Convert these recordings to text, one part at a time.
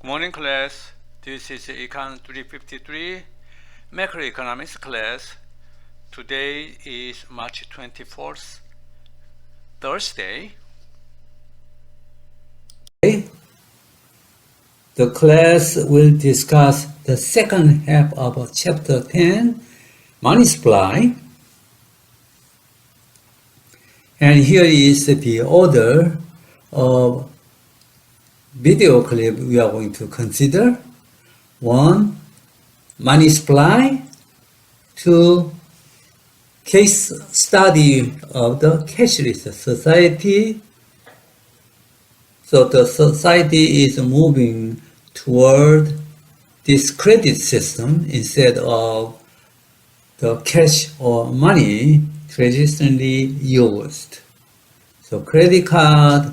Good morning, class. This is ECON 353 macroeconomics class. Today is March 24th, Thursday. The class will discuss the second half of Chapter 10, Money Supply. And here is the order of video clip we are going to consider. 1. Money supply. 2. Case study of the cashless society. So the society is moving toward this credit system instead of the cash or money traditionally used. So credit card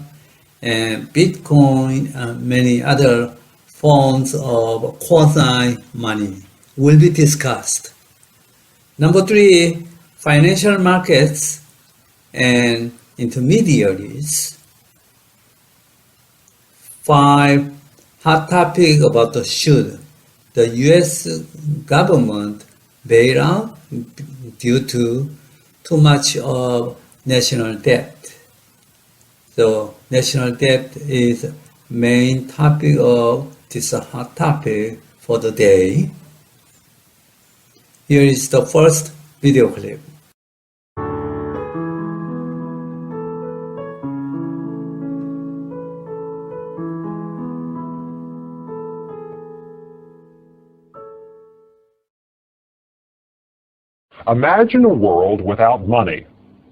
and Bitcoin and many other forms of quasi-money will be discussed. Number 3, financial markets and intermediaries. 5, hot topic about should the U.S. government bail out due to too much of national debt. So national debt is main topic of this hot topic for the day. Here is the first video clip. Imagine a world without money.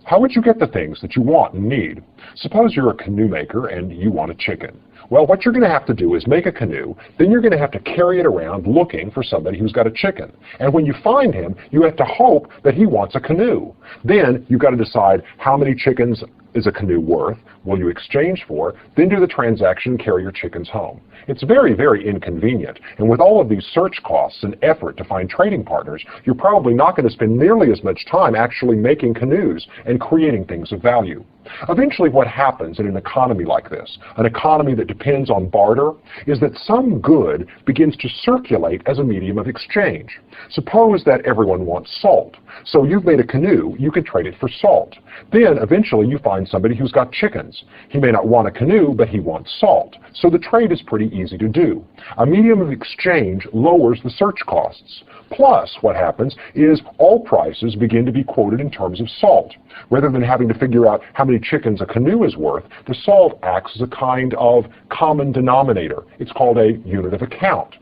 How would you get the things that you want and need? Suppose you're a canoe maker and you want a chicken. Well, what you're going to have to do is make a canoe, then you're going to have to carry it around looking for somebody who's got a chicken. And when you find him, you have to hope that he wants a canoe. Then you've got to decide how many chickens is a canoe worth, will you exchange for, then do the transaction and carry your chickens home. It's very, very inconvenient, and with all of these search costs and effort to find trading partners, you're probably not going to spend nearly as much time actually making canoes and creating things of value. Eventually what happens in an economy like this, an economy that depends on barter, is that some good begins to circulate as a medium of exchange. Suppose that everyone wants salt. So you've made a canoe, you can trade it for salt. Then eventually you find somebody who's got chickens. He may not want a canoe, but he wants salt. So the trade is pretty easy to do. A medium of exchange lowers the search costs. Plus, what happens is all prices begin to be quoted in terms of salt. Rather than having to figure out how many chickens a canoe is worth, the salt acts as a kind of common denominator. It's called a unit of account.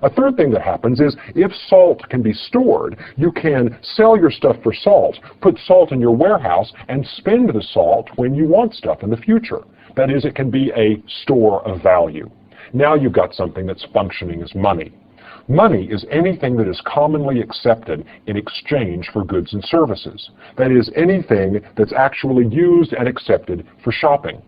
A third thing that happens is if salt can be stored, you can sell your stuff for salt, put salt in your warehouse, and spend the salt when you want stuff in the future. That is, it can be a store of value. Now you've got something that's functioning as money. Money is anything that is commonly accepted in exchange for goods and services. That is, anything that's actually used and accepted for shopping.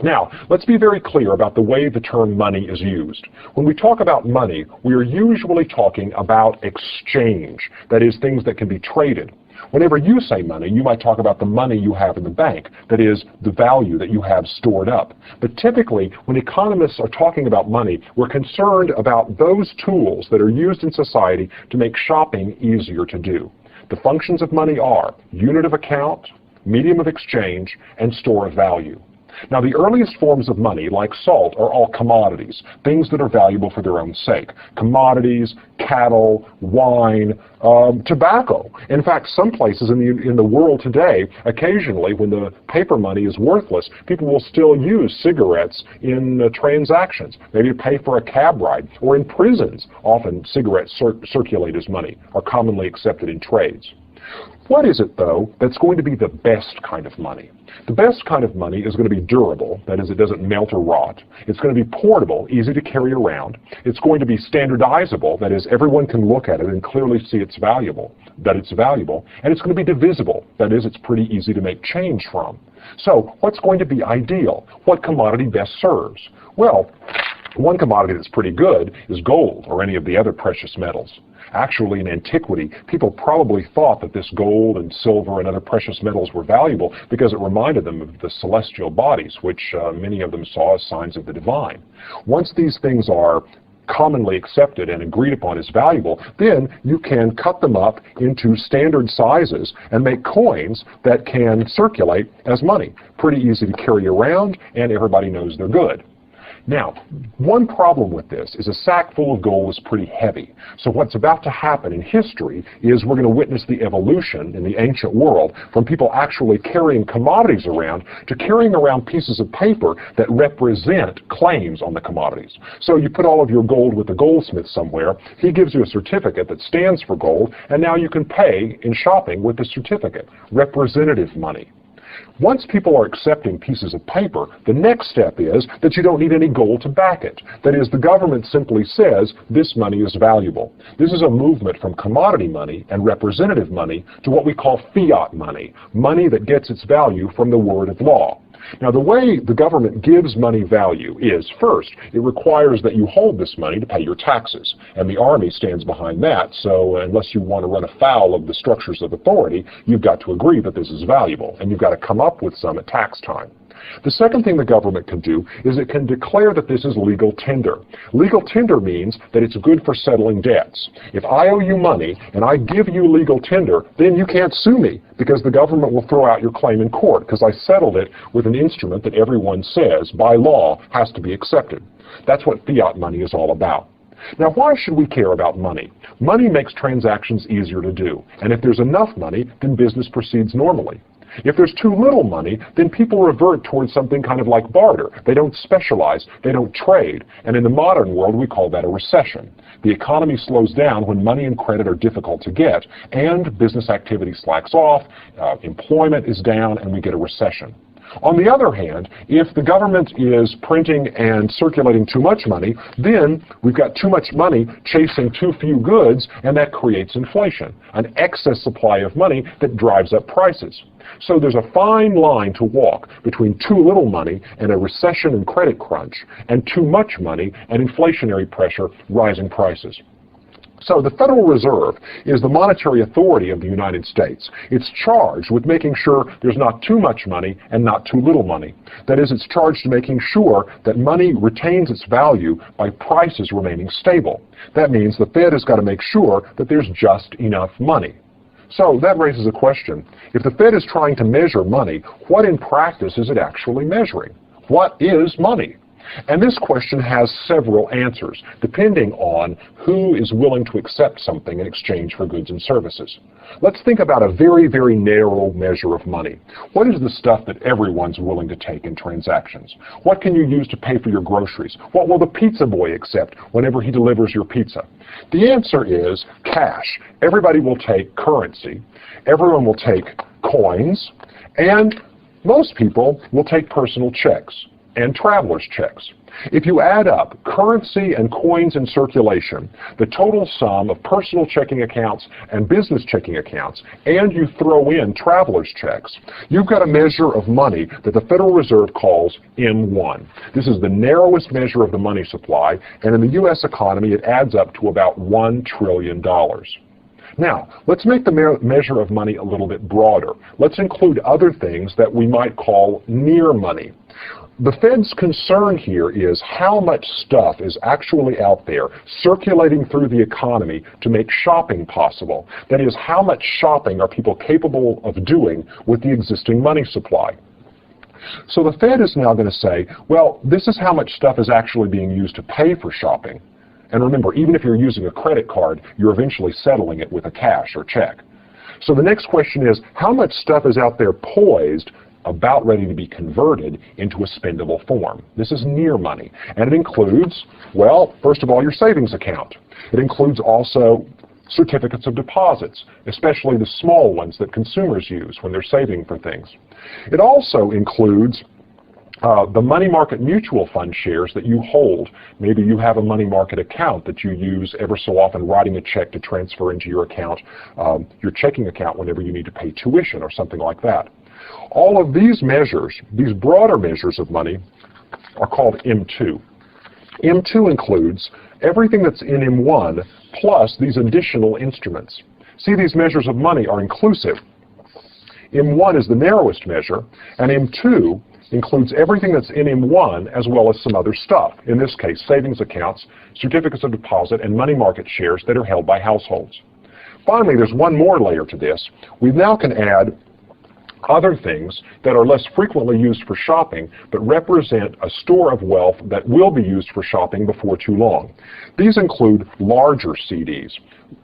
Now, let's be very clear about the way the term money is used. When we talk about money, we are usually talking about exchange. That is, things that can be traded. Whenever you say money, you might talk about the money you have in the bank, that is, the value that you have stored up. But typically, when economists are talking about money, we're concerned about those tools that are used in society to make shopping easier to do. The functions of money are unit of account, medium of exchange, and store of value. Now, the earliest forms of money, like salt, are all commodities, things that are valuable for their own sake. Commodities, cattle, wine, tobacco. In fact, some places in the world today, occasionally, when the paper money is worthless, people will still use cigarettes in transactions, maybe to pay for a cab ride, or in prisons. Often, cigarettes circulate as money, are commonly accepted in trades. What is it, though, that's going to be the best kind of money? The best kind of money is going to be durable, that is, it doesn't melt or rot. It's going to be portable, easy to carry around. It's going to be standardizable, that is, everyone can look at it and clearly see it's valuable. And it's going to be divisible, that is, it's pretty easy to make change from. So, what's going to be ideal? What commodity best serves? Well, one commodity that's pretty good is gold or any of the other precious metals. Actually, in antiquity, people probably thought that this gold and silver and other precious metals were valuable because it reminded them of the celestial bodies, which many of them saw as signs of the divine. Once these things are commonly accepted and agreed upon as valuable, then you can cut them up into standard sizes and make coins that can circulate as money. Pretty easy to carry around, and everybody knows they're good. Now, one problem with this is a sack full of gold is pretty heavy. So what's about to happen in history is we're going to witness the evolution in the ancient world from people actually carrying commodities around to carrying around pieces of paper that represent claims on the commodities. So you put all of your gold with the goldsmith somewhere, he gives you a certificate that stands for gold, and now you can pay in shopping with the certificate. Representative money. Once people are accepting pieces of paper, the next step is that you don't need any gold to back it. That is, the government simply says this money is valuable. This is a movement from commodity money and representative money to what we call fiat money, money that gets its value from the word of law. Now, the way the government gives money value is, first, it requires that you hold this money to pay your taxes, and the Army stands behind that, so unless you want to run afoul of the structures of authority, you've got to agree that this is valuable, and you've got to come up with some at tax time. The second thing the government can do is it can declare that this is legal tender. Legal tender means that it's good for settling debts. If I owe you money and I give you legal tender, then you can't sue me because the government will throw out your claim in court because I settled it with an instrument that everyone says, by law, has to be accepted. That's what fiat money is all about. Now, why should we care about money? Money makes transactions easier to do, and if there's enough money, then business proceeds normally. If there's too little money, then people revert towards something kind of like barter. They don't specialize, they don't trade, and in the modern world we call that a recession. The economy slows down when money and credit are difficult to get, and business activity slacks off, employment is down, and we get a recession. On the other hand, if the government is printing and circulating too much money, then we've got too much money chasing too few goods, and that creates inflation, an excess supply of money that drives up prices. So there's a fine line to walk between too little money and a recession and credit crunch, and too much money and inflationary pressure, rising prices. So the Federal Reserve is the monetary authority of the United States. It's charged with making sure there's not too much money and not too little money. That is, it's charged to making sure that money retains its value by prices remaining stable. That means the Fed has got to make sure that there's just enough money. So that raises a question. If the Fed is trying to measure money, what in practice is it actually measuring? What is money? And this question has several answers, depending on who is willing to accept something in exchange for goods and services. Let's think about a very, very narrow measure of money. What is the stuff that everyone's willing to take in transactions? What can you use to pay for your groceries? What will the pizza boy accept whenever he delivers your pizza? The answer is cash. Everybody will take currency. Everyone will take coins. And most people will take personal checks and traveler's checks. If you add up currency and coins in circulation, the total sum of personal checking accounts and business checking accounts, and you throw in traveler's checks, you've got a measure of money that the Federal Reserve calls M1. This is the narrowest measure of the money supply, and in the U.S. economy it adds up to about $1 trillion. Now, let's make the measure of money a little bit broader. Let's include other things that we might call near money. The Fed's concern here is how much stuff is actually out there circulating through the economy to make shopping possible. That is, how much shopping are people capable of doing with the existing money supply? So the Fed is now going to say, well, this is how much stuff is actually being used to pay for shopping. And remember, even if you're using a credit card, you're eventually settling it with a cash or check. So the next question is, how much stuff is out there poised, about ready to be converted into a spendable form? This is near money. And it includes, well, first of all, your savings account. It includes also certificates of deposits, especially the small ones that consumers use when they're saving for things. It also includes the money market mutual fund shares that you hold. Maybe you have a money market account that you use ever so often, writing a check to transfer into your account, your checking account whenever you need to pay tuition or something like that. All of these measures, these broader measures of money, are called M2. M2 includes everything that's in M1 plus these additional instruments. See, these measures of money are inclusive. M1 is the narrowest measure, and M2 includes everything that's in M1 as well as some other stuff. In this case, savings accounts, certificates of deposit, and money market shares that are held by households. Finally, there's one more layer to this. We now can add other things that are less frequently used for shopping but represent a store of wealth that will be used for shopping before too long. These include larger CDs.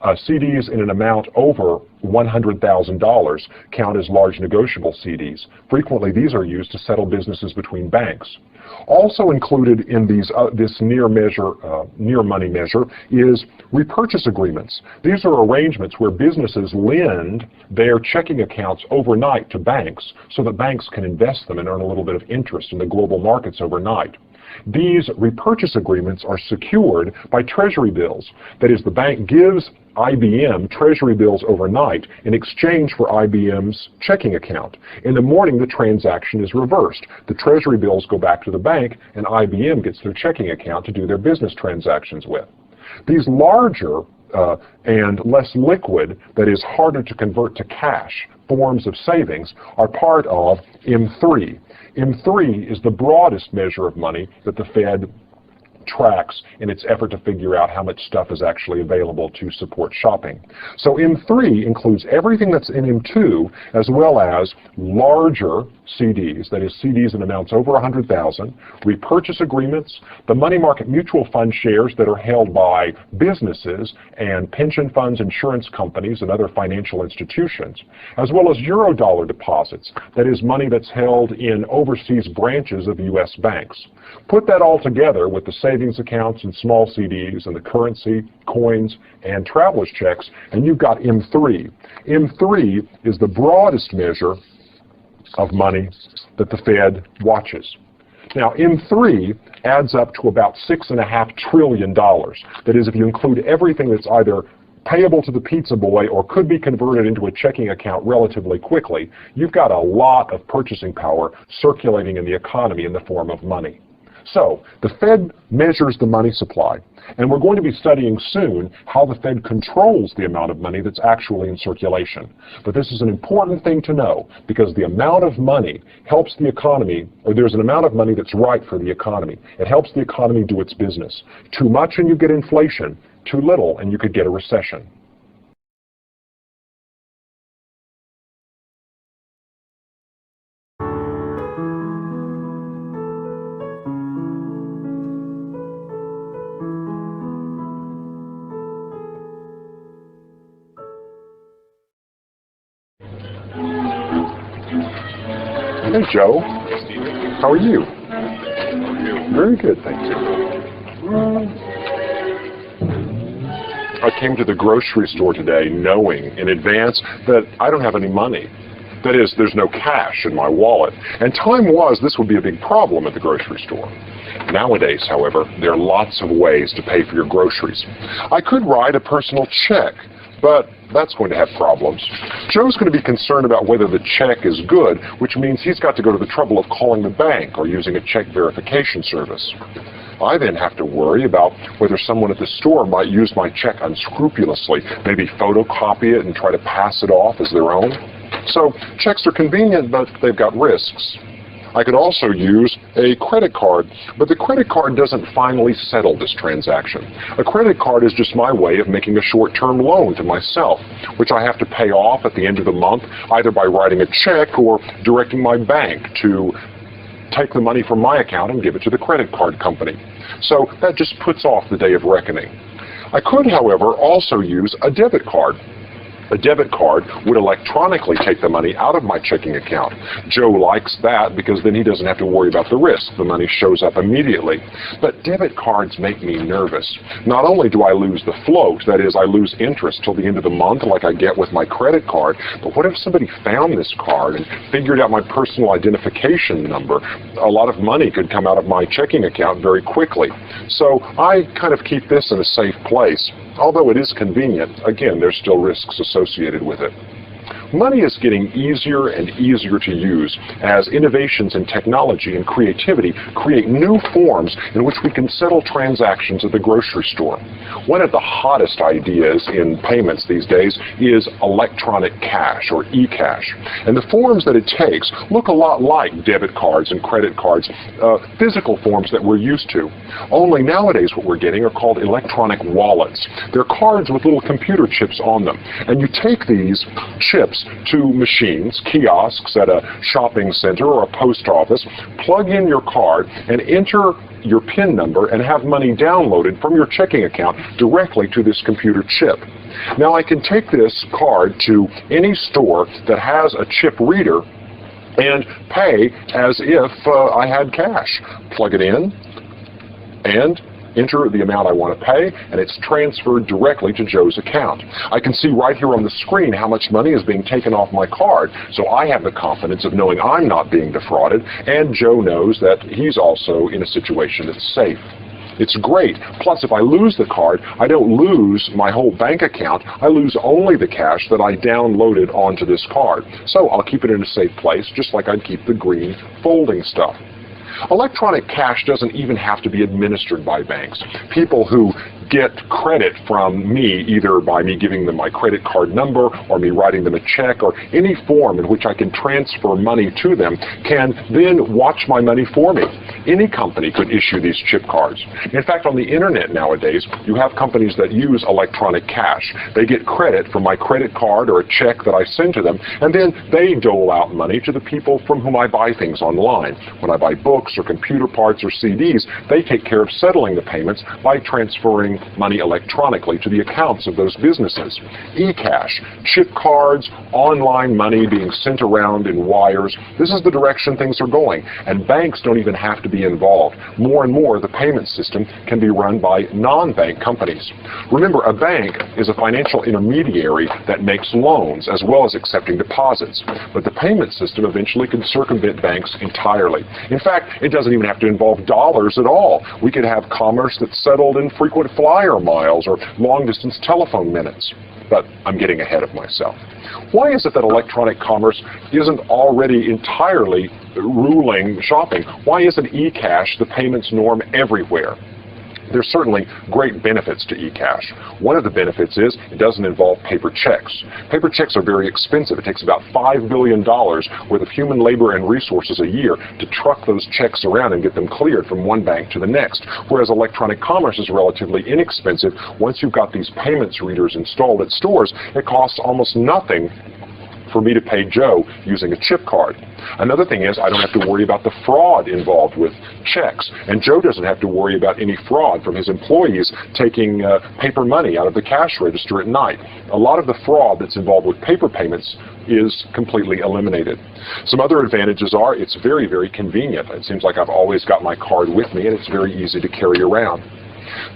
CDs in an amount over $100,000 count as large negotiable CDs. Frequently, these are used to settle businesses between banks. Also included in this near money measure is repurchase agreements. These are arrangements where businesses lend their checking accounts overnight to banks so that banks can invest them and earn a little bit of interest in the global markets overnight. These repurchase agreements are secured by Treasury Bills. That is, the bank gives IBM Treasury Bills overnight in exchange for IBM's checking account. In the morning, the transaction is reversed. The Treasury Bills go back to the bank, and IBM gets their checking account to do their business transactions with. These larger and less liquid, that is harder to convert to cash, forms of savings are part of M3. M3 is the broadest measure of money that the Fed tracks in its effort to figure out how much stuff is actually available to support shopping. So M3 includes everything that's in M2 as well as larger CDs, that is CDs in amounts over $100,000, repurchase agreements, the money market mutual fund shares that are held by businesses and pension funds, insurance companies, and other financial institutions, as well as Eurodollar deposits, that is money that's held in overseas branches of U.S. banks. Put that all together with the savings accounts and small CDs and the currency, coins, and traveler's checks, and you've got M3. M3 is the broadest measure of money that the Fed watches. Now, M3 adds up to about $6.5 trillion. That is, if you include everything that's either payable to the pizza boy or could be converted into a checking account relatively quickly, you've got a lot of purchasing power circulating in the economy in the form of money. So, the Fed measures the money supply, and we're going to be studying soon how the Fed controls the amount of money that's actually in circulation. But this is an important thing to know, because the amount of money helps the economy, or there's an amount of money that's right for the economy. It helps the economy do its business. Too much and you get inflation, too little and you could get a recession. Hey, Joe. How are you? Very good, thank you. I came to the grocery store today knowing in advance that I don't have any money. That is, there's no cash in my wallet. And time was this would be a big problem at the grocery store. Nowadays, however, there are lots of ways to pay for your groceries. I could write a personal check, but that's going to have problems. Joe's going to be concerned about whether the check is good, which means he's got to go to the trouble of calling the bank or using a check verification service. I then have to worry about whether someone at the store might use my check unscrupulously, maybe photocopy it and try to pass it off as their own. So checks are convenient, but they've got risks. I could also use a credit card, but the credit card doesn't finally settle this transaction. A credit card is just my way of making a short-term loan to myself, which I have to pay off at the end of the month, either by writing a check or directing my bank to take the money from my account and give it to the credit card company. So that just puts off the day of reckoning. I could, however, also use a debit card. A debit card would electronically take the money out of my checking account. Joe likes that because then he doesn't have to worry about the risk. The money shows up immediately. But debit cards make me nervous. Not only do I lose the float, that is, I lose interest till the end of the month like I get with my credit card, but what if somebody found this card and figured out my personal identification number? A lot of money could come out of my checking account very quickly. So I kind of keep this in a safe place. Although it is convenient, again, there's still risks associated with it. Money is getting easier and easier to use as innovations in technology and creativity create new forms in which we can settle transactions at the grocery store. One of the hottest ideas in payments these days is electronic cash, or e-cash. And the forms that it takes look a lot like debit cards and credit cards, physical forms that we're used to. Only nowadays what we're getting are called electronic wallets. They're cards with little computer chips on them. And you take these chips to machines, kiosks at a shopping center or a post office, plug in your card, and enter your PIN number and have money downloaded from your checking account directly to this computer chip. Now I can take this card to any store that has a chip reader and pay as if I had cash. Plug it in and enter the amount I want to pay, and it's transferred directly to Joe's account. I can see right here on the screen how much money is being taken off my card, so I have the confidence of knowing I'm not being defrauded, and Joe knows that he's also in a situation that's safe. It's great. Plus, if I lose the card, I don't lose my whole bank account. I lose only the cash that I downloaded onto this card. So I'll keep it in a safe place, just like I'd keep the green folding stuff. Electronic cash doesn't even have to be administered by banks. People who get credit from me, either by me giving them my credit card number or me writing them a check or any form in which I can transfer money to them, can then watch my money for me. Any company could issue these chip cards. In fact, on the internet nowadays, you have companies that use electronic cash. They get credit from my credit card or a check that I send to them, and then they dole out money to the people from whom I buy things online. When I buy books or computer parts or CDs, they take care of settling the payments by transferring money electronically to the accounts of those businesses. E-cash, chip cards, online money being sent around in wires. This is the direction things are going, and banks don't even have to be involved. More and more, the payment system can be run by non-bank companies. Remember, a bank is a financial intermediary that makes loans as well as accepting deposits, but the payment system eventually can circumvent banks entirely. In fact, it doesn't even have to involve dollars at all. We could have commerce that's settled in frequent flyer miles or long-distance telephone minutes. But I'm getting ahead of myself. Why is it that electronic commerce isn't already entirely ruling shopping? Why isn't e-cash the payments norm everywhere? There's certainly great benefits to e-cash. One of the benefits is it doesn't involve paper checks. Paper checks are very expensive. It takes about $5 billion worth of human labor and resources a year to truck those checks around and get them cleared from one bank to the next, whereas electronic commerce is relatively inexpensive. Once you've got these payments readers installed at stores, it costs almost nothing for me to pay Joe using a chip card. Another thing is I don't have to worry about the fraud involved with checks, and Joe doesn't have to worry about any fraud from his employees taking paper money out of the cash register at night. A lot of the fraud that's involved with paper payments is completely eliminated. Some other advantages are it's very, very convenient. It seems like I've always got my card with me, and it's very easy to carry around.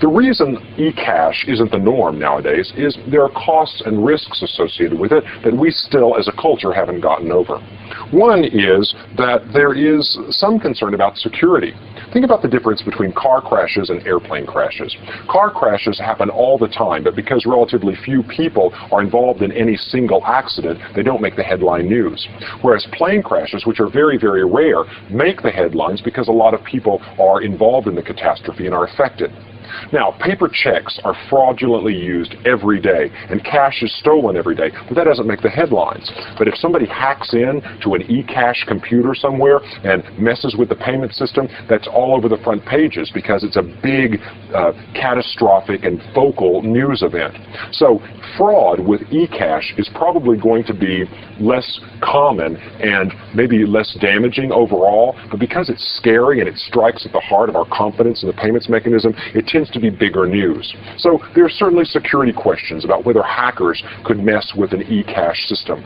The reason e-cash isn't the norm nowadays is there are costs and risks associated with it that we still as a culture haven't gotten over. One is that there is some concern about security. Think about the difference between car crashes and airplane crashes. Car crashes happen all the time, but because relatively few people are involved in any single accident, they don't make the headline news. Whereas plane crashes, which are very, very rare, make the headlines because a lot of people are involved in the catastrophe and are affected. Now, paper checks are fraudulently used every day, and cash is stolen every day, but that doesn't make the headlines. But if somebody hacks in to an e-cash computer somewhere and messes with the payment system, that's all over the front pages because it's a big, catastrophic and focal news event. So fraud with e-cash is probably going to be less common and maybe less damaging overall, but because it's scary and it strikes at the heart of our confidence in the payments mechanism, it tends to be bigger news. So there are certainly security questions about whether hackers could mess with an e-cash system.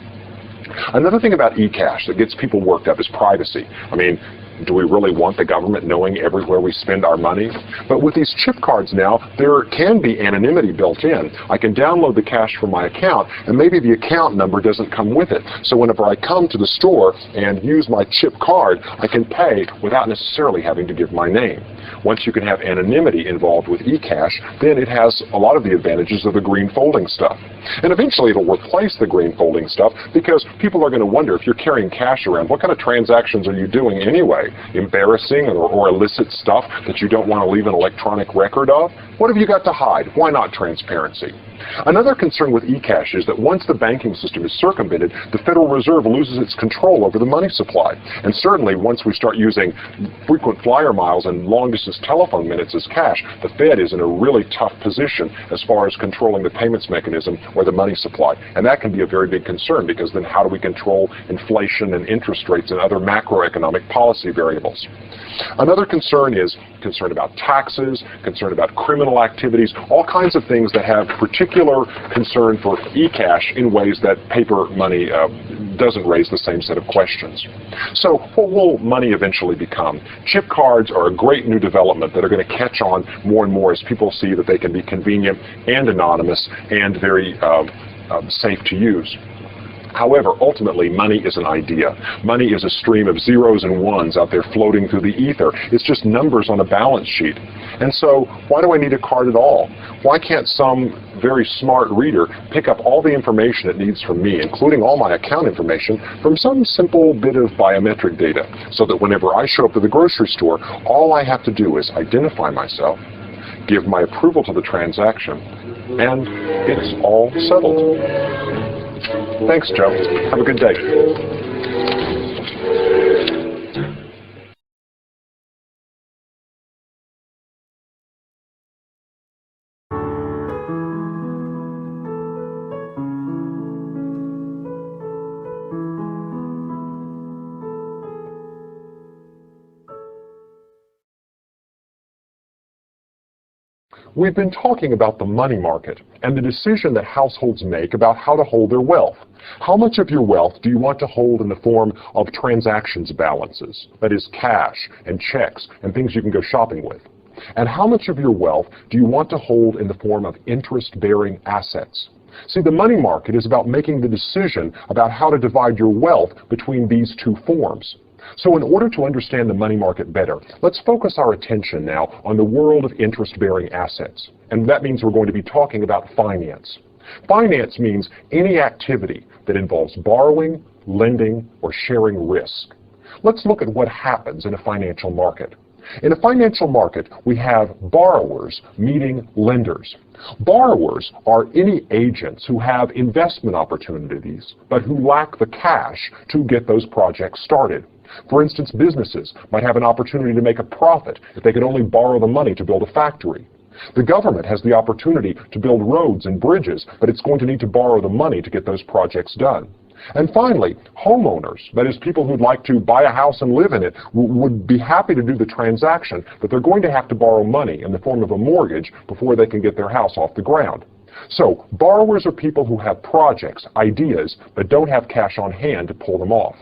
Another thing about e-cash that gets people worked up is privacy. I mean, Do we really want the government knowing everywhere we spend our money? But with these chip cards now, there can be anonymity built in. I can download the cash from my account, and maybe the account number doesn't come with it. So whenever I come to the store and use my chip card, I can pay without necessarily having to give my name. Once you can have anonymity involved with eCash, then it has a lot of the advantages of the green folding stuff. And eventually it'll replace the green folding stuff, because people are going to wonder, if you're carrying cash around, what kind of transactions are you doing anyway? Embarrassing or illicit stuff that you don't want to leave an electronic record of? What have you got to hide? Why not transparency? Another concern with eCash is that once the banking system is circumvented, the Federal Reserve loses its control over the money supply. And certainly once we start using frequent flyer miles and long-distance telephone minutes as cash, the Fed is in a really tough position as far as controlling the payments mechanism or the money supply. And that can be a very big concern, because then how do we control inflation and interest rates and other macroeconomic policy variables? Another concern is concern about taxes, concern about criminal activities, all kinds of things that have particular concern for eCash in ways that paper money doesn't raise the same set of questions. So what will money eventually become? Chip cards are a great new development that are going to catch on more and more as people see that they can be convenient and anonymous and very safe to use. However, ultimately, money is an idea. Money is a stream of zeros and ones out there floating through the ether. It's just numbers on a balance sheet. And so, why do I need a card at all? Why can't some very smart reader pick up all the information it needs from me, including all my account information, from some simple bit of biometric data, so that whenever I show up to the grocery store, all I have to do is identify myself, give my approval to the transaction, and it's all settled. Thanks, Joe. Have a good day. We've been talking about the money market and the decision that households make about how to hold their wealth. How much of your wealth do you want to hold in the form of transactions balances, that is cash and checks and things you can go shopping with? And how much of your wealth do you want to hold in the form of interest-bearing assets? See, the money market is about making the decision about how to divide your wealth between these two forms. So in order to understand the money market better, let's focus our attention now on the world of interest-bearing assets. And that means we're going to be talking about finance. Finance means any activity that involves borrowing, lending, or sharing risk. Let's look at what happens in a financial market. In a financial market, we have borrowers meeting lenders. Borrowers are any agents who have investment opportunities, but who lack the cash to get those projects started. For instance, businesses might have an opportunity to make a profit if they could only borrow the money to build a factory. The government has the opportunity to build roads and bridges, but it's going to need to borrow the money to get those projects done. And finally, homeowners, that is, people who'd like to buy a house and live in it, would be happy to do the transaction, but they're going to have to borrow money in the form of a mortgage before they can get their house off the ground. So, borrowers are people who have projects, ideas, but don't have cash on hand to pull them off.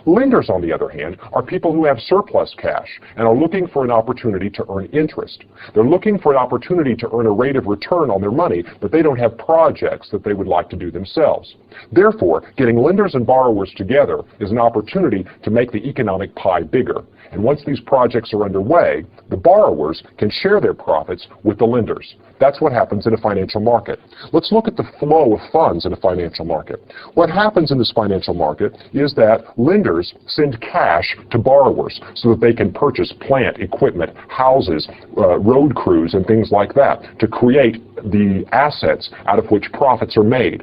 Lenders, on the other hand, are people who have surplus cash and are looking for an opportunity to earn interest. They're looking for an opportunity to earn a rate of return on their money, but they don't have projects that they would like to do themselves. Therefore, getting lenders and borrowers together is an opportunity to make the economic pie bigger. And once these projects are underway, the borrowers can share their profits with the lenders. That's what happens in a financial market. Let's look at the flow of funds in a financial market. What happens in this financial market is that lenders send cash to borrowers so that they can purchase plant, equipment, houses, road crews, and things like that to create the assets out of which profits are made.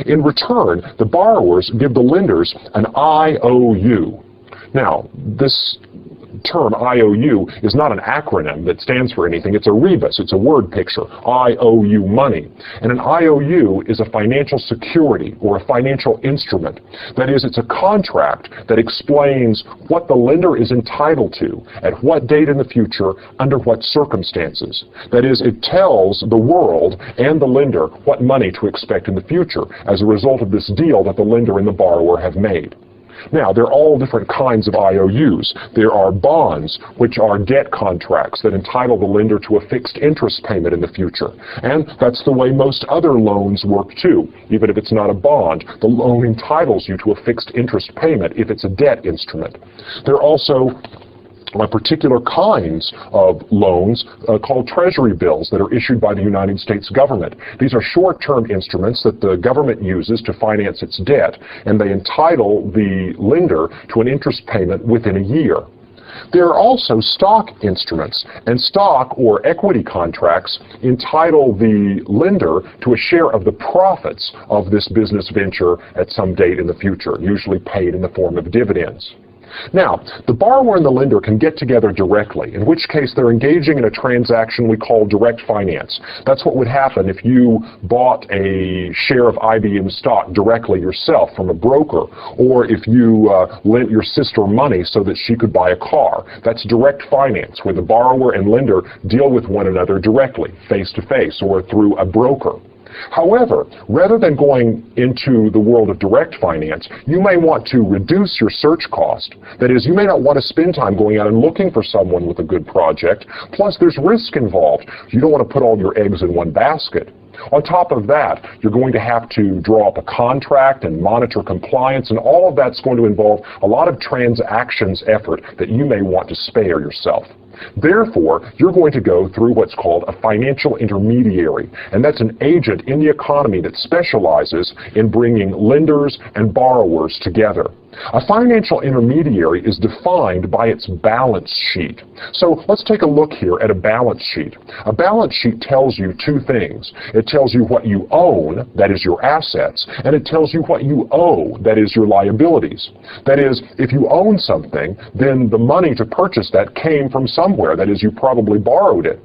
In return, the borrowers give the lenders an IOU. Now, this term IOU is not an acronym that stands for anything. It's a rebus. It's a word picture. I owe you money. And an IOU is a financial security or a financial instrument. That is, it's a contract that explains what the lender is entitled to at what date in the future, under what circumstances. That is, it tells the world and the lender what money to expect in the future as a result of this deal that the lender and the borrower have made. Now, there are all different kinds of IOUs. There are bonds, which are debt contracts that entitle the lender to a fixed interest payment in the future. And that's the way most other loans work too. Even if it's not a bond, the loan entitles you to a fixed interest payment if it's a debt instrument. There are also particular kinds of loans called Treasury Bills that are issued by the United States government. These are short-term instruments that the government uses to finance its debt, and they entitle the lender to an interest payment within a year. There are also stock instruments, and stock or equity contracts entitle the lender to a share of the profits of this business venture at some date in the future, usually paid in the form of dividends. Now, the borrower and the lender can get together directly, in which case they're engaging in a transaction we call direct finance. That's what would happen if you bought a share of IBM stock directly yourself from a broker, or if you lent your sister money so that she could buy a car. That's direct finance, where the borrower and lender deal with one another directly, face to face, or through a broker. However, rather than going into the world of direct finance, you may want to reduce your search cost. That is, you may not want to spend time going out and looking for someone with a good project. Plus, there's risk involved. You don't want to put all your eggs in one basket. On top of that, you're going to have to draw up a contract and monitor compliance, and all of that's going to involve a lot of transactions effort that you may want to spare yourself. Therefore, you're going to go through what's called a financial intermediary, and that's an agent in the economy that specializes in bringing lenders and borrowers together. A financial intermediary is defined by its balance sheet. So let's take a look here at a balance sheet. A balance sheet tells you two things. It tells you what you own, that is your assets, and it tells you what you owe, that is your liabilities. That is, if you own something, then the money to purchase that came from somewhere, that is, you probably borrowed it.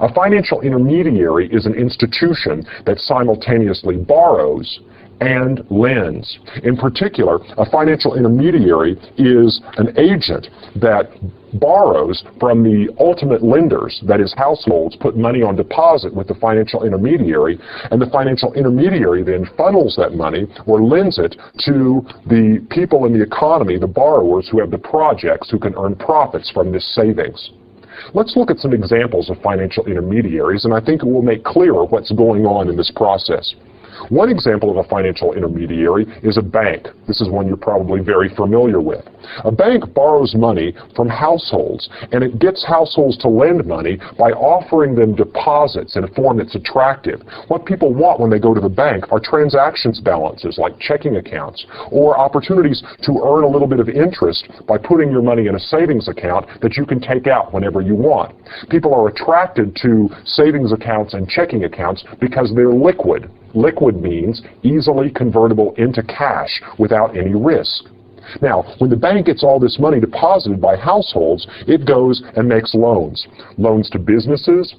A financial intermediary is an institution that simultaneously borrows and lends. In particular, a financial intermediary is an agent that borrows from the ultimate lenders, that is, households put money on deposit with the financial intermediary, and the financial intermediary then funnels that money or lends it to the people in the economy, the borrowers who have the projects who can earn profits from this savings. Let's look at some examples of financial intermediaries, and I think it will make clearer what's going on in this process. One example of a financial intermediary is a bank. This is one you're probably very familiar with. A bank borrows money from households, and it gets households to lend money by offering them deposits in a form that's attractive. What people want when they go to the bank are transactions balances, like checking accounts, or opportunities to earn a little bit of interest by putting your money in a savings account that you can take out whenever you want. People are attracted to savings accounts and checking accounts because they're liquid. Liquid means easily convertible into cash without any risk. Now, when the bank gets all this money deposited by households, it goes and makes loans. Loans to businesses,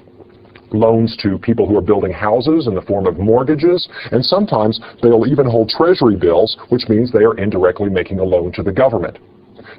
loans to people who are building houses in the form of mortgages, and sometimes they'll even hold Treasury Bills, which means they are indirectly making a loan to the government.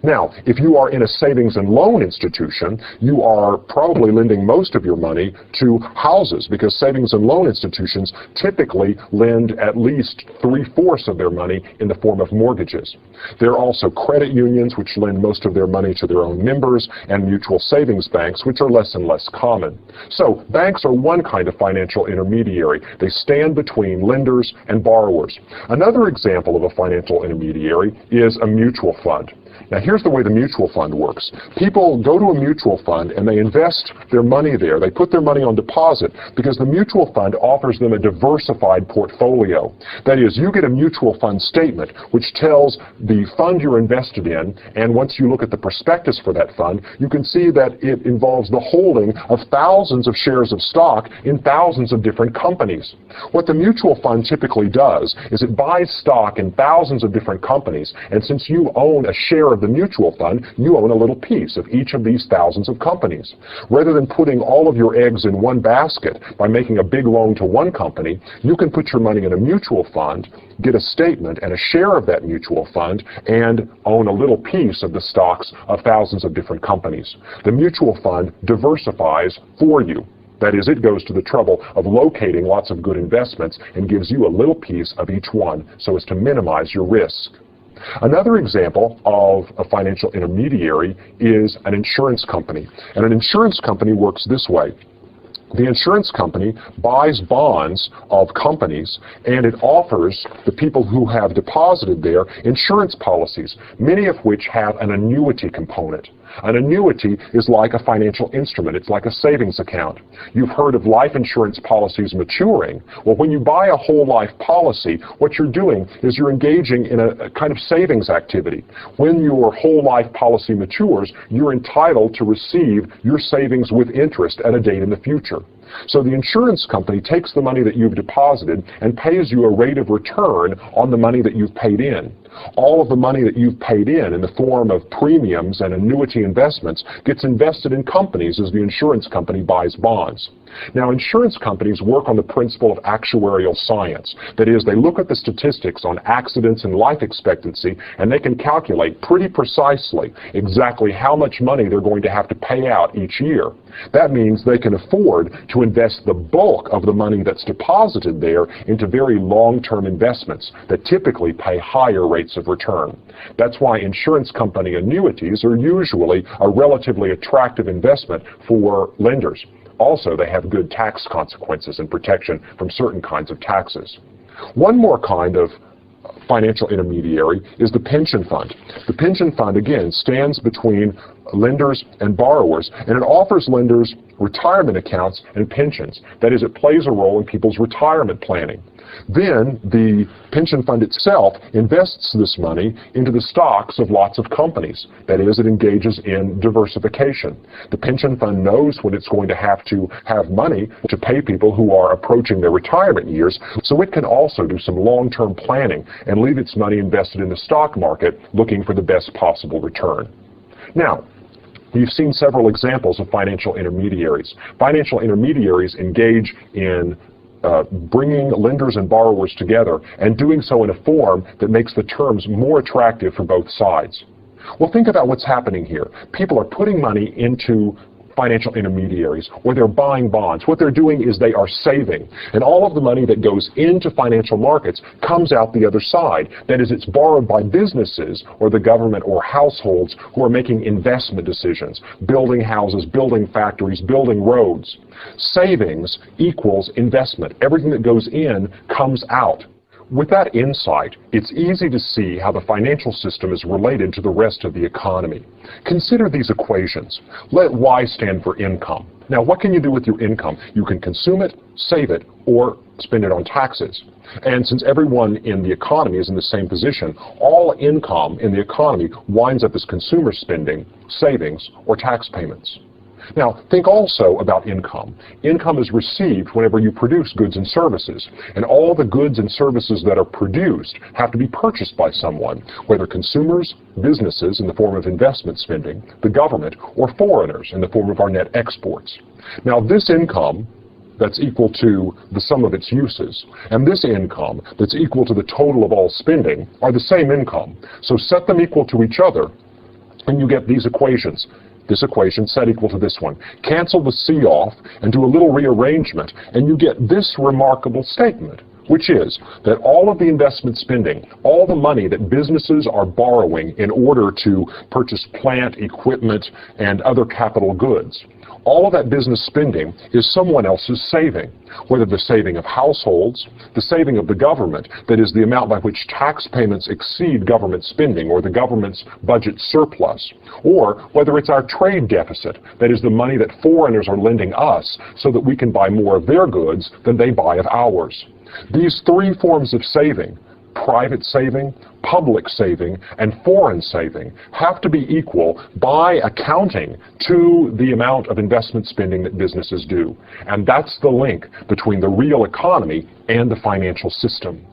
Now, if you are in a savings and loan institution, you are probably lending most of your money to houses, because savings and loan institutions typically lend at least 3/4 of their money in the form of mortgages. There are also credit unions, which lend most of their money to their own members, and mutual savings banks, which are less and less common. So, banks are one kind of financial intermediary. They stand between lenders and borrowers. Another example of a financial intermediary is a mutual fund. Now, here's the way the mutual fund works. People go to a mutual fund and they invest their money there. They put their money on deposit because the mutual fund offers them a diversified portfolio. That is, you get a mutual fund statement which tells the fund you're invested in, and once you look at the prospectus for that fund, you can see that it involves the holding of thousands of shares of stock in thousands of different companies. What the mutual fund typically does is it buys stock in thousands of different companies, and since you own a share of the mutual fund, you own a little piece of each of these thousands of companies. Rather than putting all of your eggs in one basket by making a big loan to one company, you can put your money in a mutual fund, get a statement and a share of that mutual fund, and own a little piece of the stocks of thousands of different companies. The mutual fund diversifies for you. That is, it goes to the trouble of locating lots of good investments and gives you a little piece of each one so as to minimize your risk. Another example of a financial intermediary is an insurance company. And an insurance company works this way. The insurance company buys bonds of companies, and it offers the people who have deposited there insurance policies, many of which have an annuity component. An annuity is like a financial instrument. It's like a savings account. You've heard of life insurance policies maturing. Well, when you buy a whole life policy, what you're doing is you're engaging in a kind of savings activity. When your whole life policy matures, you're entitled to receive your savings with interest at a date in the future. So the insurance company takes the money that you've deposited and pays you a rate of return on the money that you've paid in. All of the money that you've paid in the form of premiums and annuity investments gets invested in companies as the insurance company buys bonds. Now, insurance companies work on the principle of actuarial science. That is, they look at the statistics on accidents and life expectancy, and they can calculate pretty precisely exactly how much money they're going to have to pay out each year. That means they can afford to invest the bulk of the money that's deposited there into very long-term investments that typically pay higher rates of return. That's why insurance company annuities are usually a relatively attractive investment for lenders. Also, they have good tax consequences and protection from certain kinds of taxes. One more kind of financial intermediary is the pension fund. The pension fund, again, stands between lenders and borrowers, and it offers lenders retirement accounts and pensions. That is, it plays a role in people's retirement planning. Then the pension fund itself invests this money into the stocks of lots of companies. That is, it engages in diversification. The pension fund knows when it's going to have money to pay people who are approaching their retirement years, so it can also do some long-term planning and leave its money invested in the stock market looking for the best possible return. Now, you've seen several examples of financial intermediaries. Financial intermediaries engage in bringing lenders and borrowers together and doing so in a form that makes the terms more attractive for both sides. Well, think about what's happening here. People are putting money into financial intermediaries, or they're buying bonds. What they're doing is they are saving. And all of the money that goes into financial markets comes out the other side. That is, it's borrowed by businesses or the government or households who are making investment decisions, building houses, building factories, building roads. Savings equals investment. Everything that goes in comes out. With that insight, it's easy to see how the financial system is related to the rest of the economy. Consider these equations. Let Y stand for income. Now, what can you do with your income? You can consume it, save it, or spend it on taxes. And since everyone in the economy is in the same position, all income in the economy winds up as consumer spending, savings, or tax payments. Now, think also about income. Income is received whenever you produce goods and services, and all the goods and services that are produced have to be purchased by someone, whether consumers, businesses in the form of investment spending, the government, or foreigners in the form of our net exports. Now, this income that's equal to the sum of its uses, and this income that's equal to the total of all spending are the same income. So set them equal to each other, and you get these equations. This equation set equal to this one. Cancel the C off and do a little rearrangement, and you get this remarkable statement, which is that all of the investment spending, all the money that businesses are borrowing in order to purchase plant, equipment, and other capital goods, all of that business spending is someone else's saving, whether the saving of households, the saving of the government, that is the amount by which tax payments exceed government spending or the government's budget surplus, or whether it's our trade deficit, that is the money that foreigners are lending us so that we can buy more of their goods than they buy of ours. These three forms of saving, private saving, public saving, and foreign saving, have to be equal by accounting to the amount of investment spending that businesses do. And that's the link between the real economy and the financial system.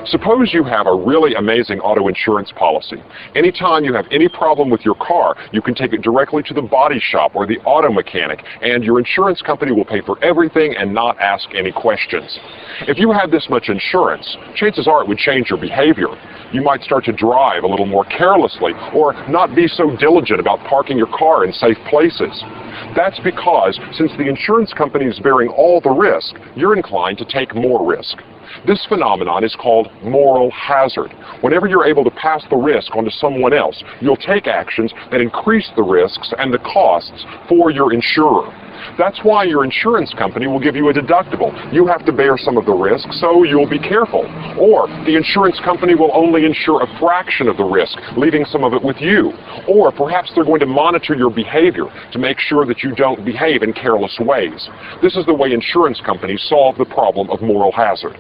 Suppose you have a really amazing auto insurance policy. Anytime you have any problem with your car, you can take it directly to the body shop or the auto mechanic, and your insurance company will pay for everything and not ask any questions. If you had this much insurance, chances are it would change your behavior. You might start to drive a little more carelessly or not be so diligent about parking your car in safe places. That's because since the insurance company is bearing all the risk, you're inclined to take more risk. This phenomenon is called moral hazard. Whenever you're able to pass the risk onto someone else, you'll take actions that increase the risks and the costs for your insurer. That's why your insurance company will give you a deductible. You have to bear some of the risk, so you'll be careful. Or the insurance company will only insure a fraction of the risk, leaving some of it with you. Or perhaps they're going to monitor your behavior to make sure that you don't behave in careless ways. This is the way insurance companies solve the problem of moral hazard.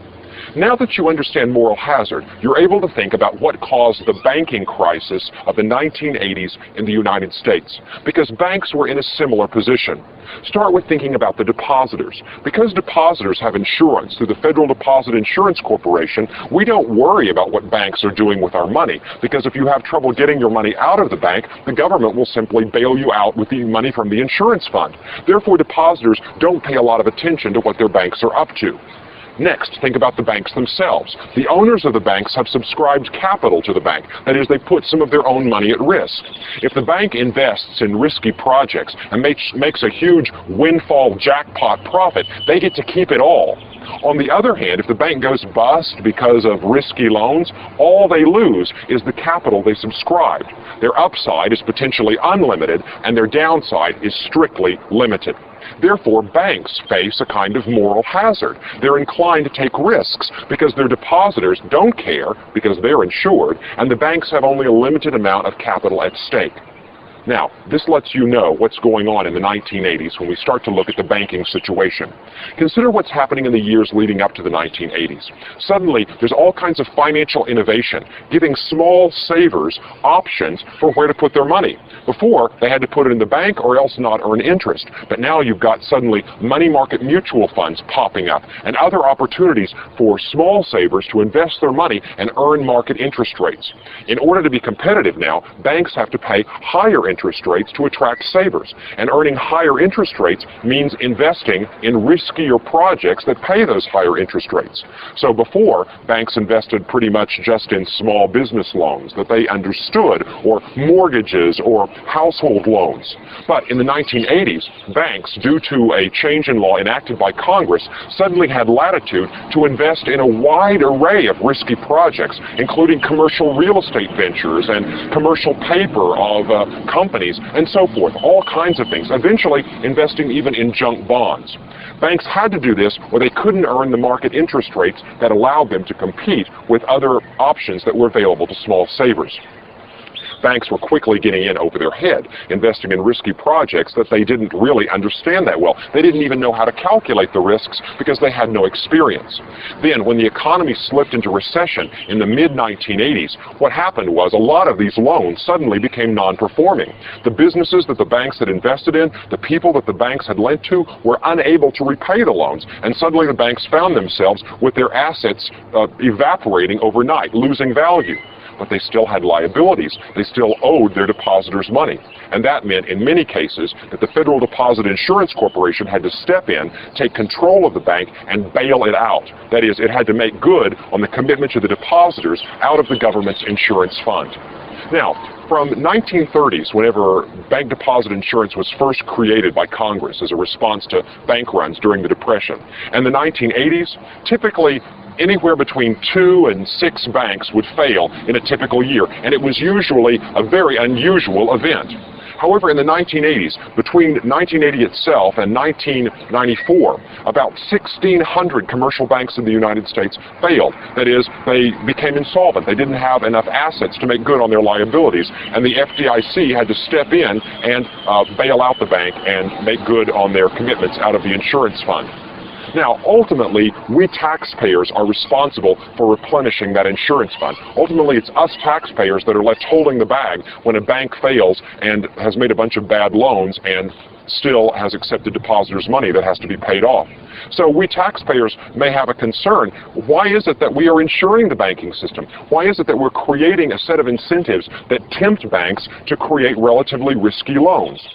Now that you understand moral hazard, you're able to think about what caused the banking crisis of the 1980s in the United States, because banks were in a similar position. Start with thinking about the depositors. Because depositors have insurance through the Federal Deposit Insurance Corporation, we don't worry about what banks are doing with our money, because if you have trouble getting your money out of the bank, the government will simply bail you out with the money from the insurance fund. Therefore, depositors don't pay a lot of attention to what their banks are up to. Next, think about the banks themselves. The owners of the banks have subscribed capital to the bank. That is, they put some of their own money at risk. If the bank invests in risky projects and makes a huge windfall jackpot profit, they get to keep it all. On the other hand, if the bank goes bust because of risky loans, all they lose is the capital they subscribed. Their upside is potentially unlimited, and their downside is strictly limited. Therefore, banks face a kind of moral hazard. They're inclined to take risks because their depositors don't care because they're insured, and the banks have only a limited amount of capital at stake. Now, this lets you know what's going on in the 1980s when we start to look at the banking situation. Consider what's happening in the years leading up to the 1980s. Suddenly, there's all kinds of financial innovation, giving small savers options for where to put their money. Before, they had to put it in the bank or else not earn interest. But now you've got suddenly money market mutual funds popping up and other opportunities for small savers to invest their money and earn market interest rates. In order to be competitive now, banks have to pay higher interest rates to attract savers. And earning higher interest rates means investing in riskier projects that pay those higher interest rates. So before, banks invested pretty much just in small business loans that they understood, or mortgages or household loans. But in the 1980s, banks, due to a change in law enacted by Congress, suddenly had latitude to invest in a wide array of risky projects, including commercial real estate ventures and commercial paper of companies and so forth, all kinds of things, eventually investing even in junk bonds. Banks had to do this or they couldn't earn the market interest rates that allowed them to compete with other options that were available to small savers. Banks were quickly getting in over their head, investing in risky projects that they didn't really understand that well. They didn't even know how to calculate the risks because they had no experience. Then, when the economy slipped into recession in the mid-1980s, what happened was a lot of these loans suddenly became non-performing. The businesses that the banks had invested in, the people that the banks had lent to, were unable to repay the loans, and suddenly the banks found themselves with their assets evaporating overnight, losing value. But they still had liabilities. They still owed their depositors money. And that meant, in many cases, that the Federal Deposit Insurance Corporation had to step in, take control of the bank, and bail it out. That is, it had to make good on the commitment to the depositors out of the government's insurance fund. Now, from 1930s, whenever bank deposit insurance was first created by Congress as a response to bank runs during the Depression, and the 1980s, typically anywhere between 2 and 6 banks would fail in a typical year, and it was usually a very unusual event. However, in the 1980s, between 1980 itself and 1994, about 1,600 commercial banks in the United States failed. That is, they became insolvent. They didn't have enough assets to make good on their liabilities, and the FDIC had to step in and bail out the bank and make good on their commitments out of the insurance fund. Now, ultimately, we taxpayers are responsible for replenishing that insurance fund. Ultimately, it's us taxpayers that are left holding the bag when a bank fails and has made a bunch of bad loans and still has accepted depositors' money that has to be paid off. So we taxpayers may have a concern. Why is it that we are insuring the banking system? Why is it that we're creating a set of incentives that tempt banks to create relatively risky loans?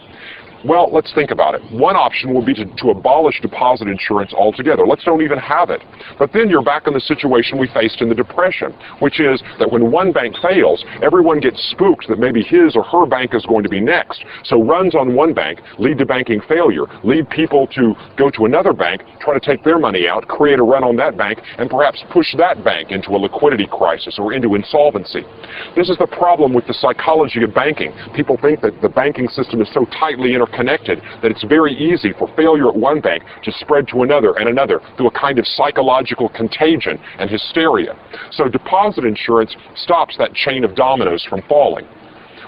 Well, let's think about it. One option would be to abolish deposit insurance altogether. Let's don't even have it. But then you're back in the situation we faced in the Depression, which is that when one bank fails, everyone gets spooked that maybe his or her bank is going to be next. So runs on one bank lead to banking failure, lead people to go to another bank, try to take their money out, create a run on that bank, and perhaps push that bank into a liquidity crisis or into insolvency. This is the problem with the psychology of banking. People think that the banking system is so tightly interconnected that it's very easy for failure at one bank to spread to another and another through a kind of psychological contagion and hysteria. So deposit insurance stops that chain of dominoes from falling.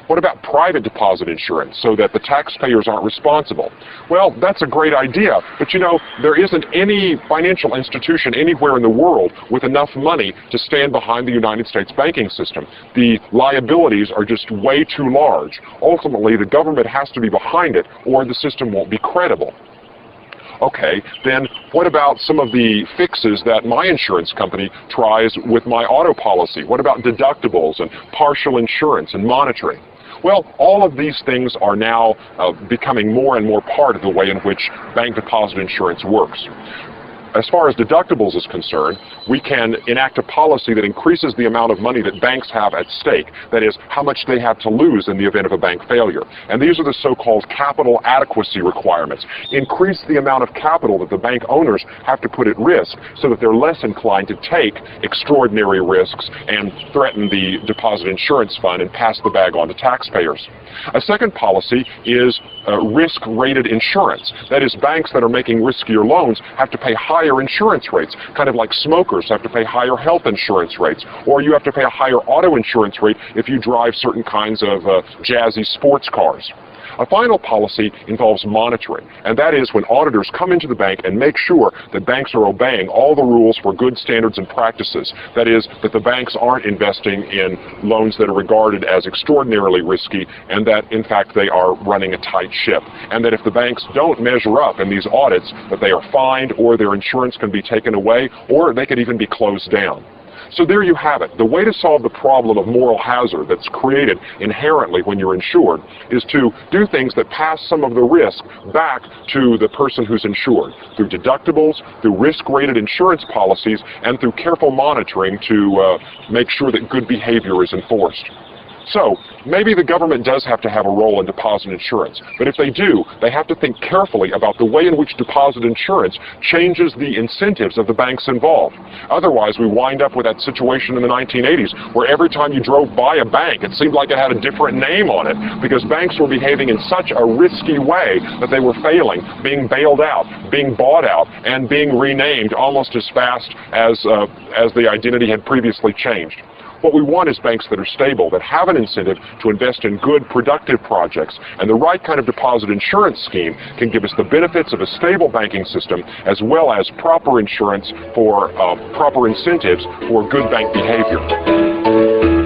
What about private deposit insurance so that the taxpayers aren't responsible? Well, that's a great idea, but you know, there isn't any financial institution anywhere in the world with enough money to stand behind the United States banking system. The liabilities are just way too large. Ultimately, the government has to be behind it or the system won't be credible. Okay, then what about some of the fixes that my insurance company tries with my auto policy? What about deductibles and partial insurance and monitoring? Well, all of these things are now becoming more and more part of the way in which bank deposit insurance works. As far as deductibles is concerned, we can enact a policy that increases the amount of money that banks have at stake, that is, how much they have to lose in the event of a bank failure. And these are the so-called capital adequacy requirements. Increase the amount of capital that the bank owners have to put at risk so that they're less inclined to take extraordinary risks and threaten the deposit insurance fund and pass the bag on to taxpayers. A second policy is risk-rated insurance. That is, banks that are making riskier loans have to pay higher insurance rates, kind of like smokers have to pay higher health insurance rates, or you have to pay a higher auto insurance rate if you drive certain kinds of jazzy sports cars. A final policy involves monitoring, and that is when auditors come into the bank and make sure that banks are obeying all the rules for good standards and practices. That is, that the banks aren't investing in loans that are regarded as extraordinarily risky, and that, in fact, they are running a tight ship. And that if the banks don't measure up in these audits, that they are fined, or their insurance can be taken away, or they could even be closed down. So there you have it. The way to solve the problem of moral hazard that's created inherently when you're insured is to do things that pass some of the risk back to the person who's insured, through deductibles, through risk-rated insurance policies, and through careful monitoring to make sure that good behavior is enforced. So, maybe the government does have to have a role in deposit insurance, but if they do, they have to think carefully about the way in which deposit insurance changes the incentives of the banks involved. Otherwise, we wind up with that situation in the 1980s, where every time you drove by a bank, it seemed like it had a different name on it, because banks were behaving in such a risky way that they were failing, being bailed out, being bought out, and being renamed almost as fast as the identity had previously changed. What we want is banks that are stable, that have an incentive to invest in good, productive projects, and the right kind of deposit insurance scheme can give us the benefits of a stable banking system as well as proper insurance for proper incentives for good bank behavior.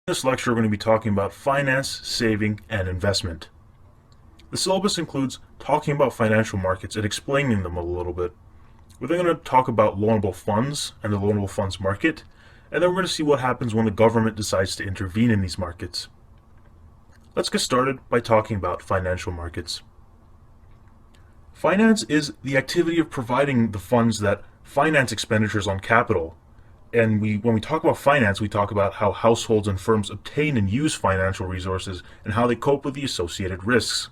In this lecture, we're going to be talking about finance, saving, and investment. The syllabus includes talking about financial markets and explaining them a little bit. We're then going to talk about loanable funds and the loanable funds market, and then we're going to see what happens when the government decides to intervene in these markets. Let's get started by talking about financial markets. Finance is the activity of providing the funds that finance expenditures on capital. And when we talk about finance, we talk about how households and firms obtain and use financial resources and how they cope with the associated risks.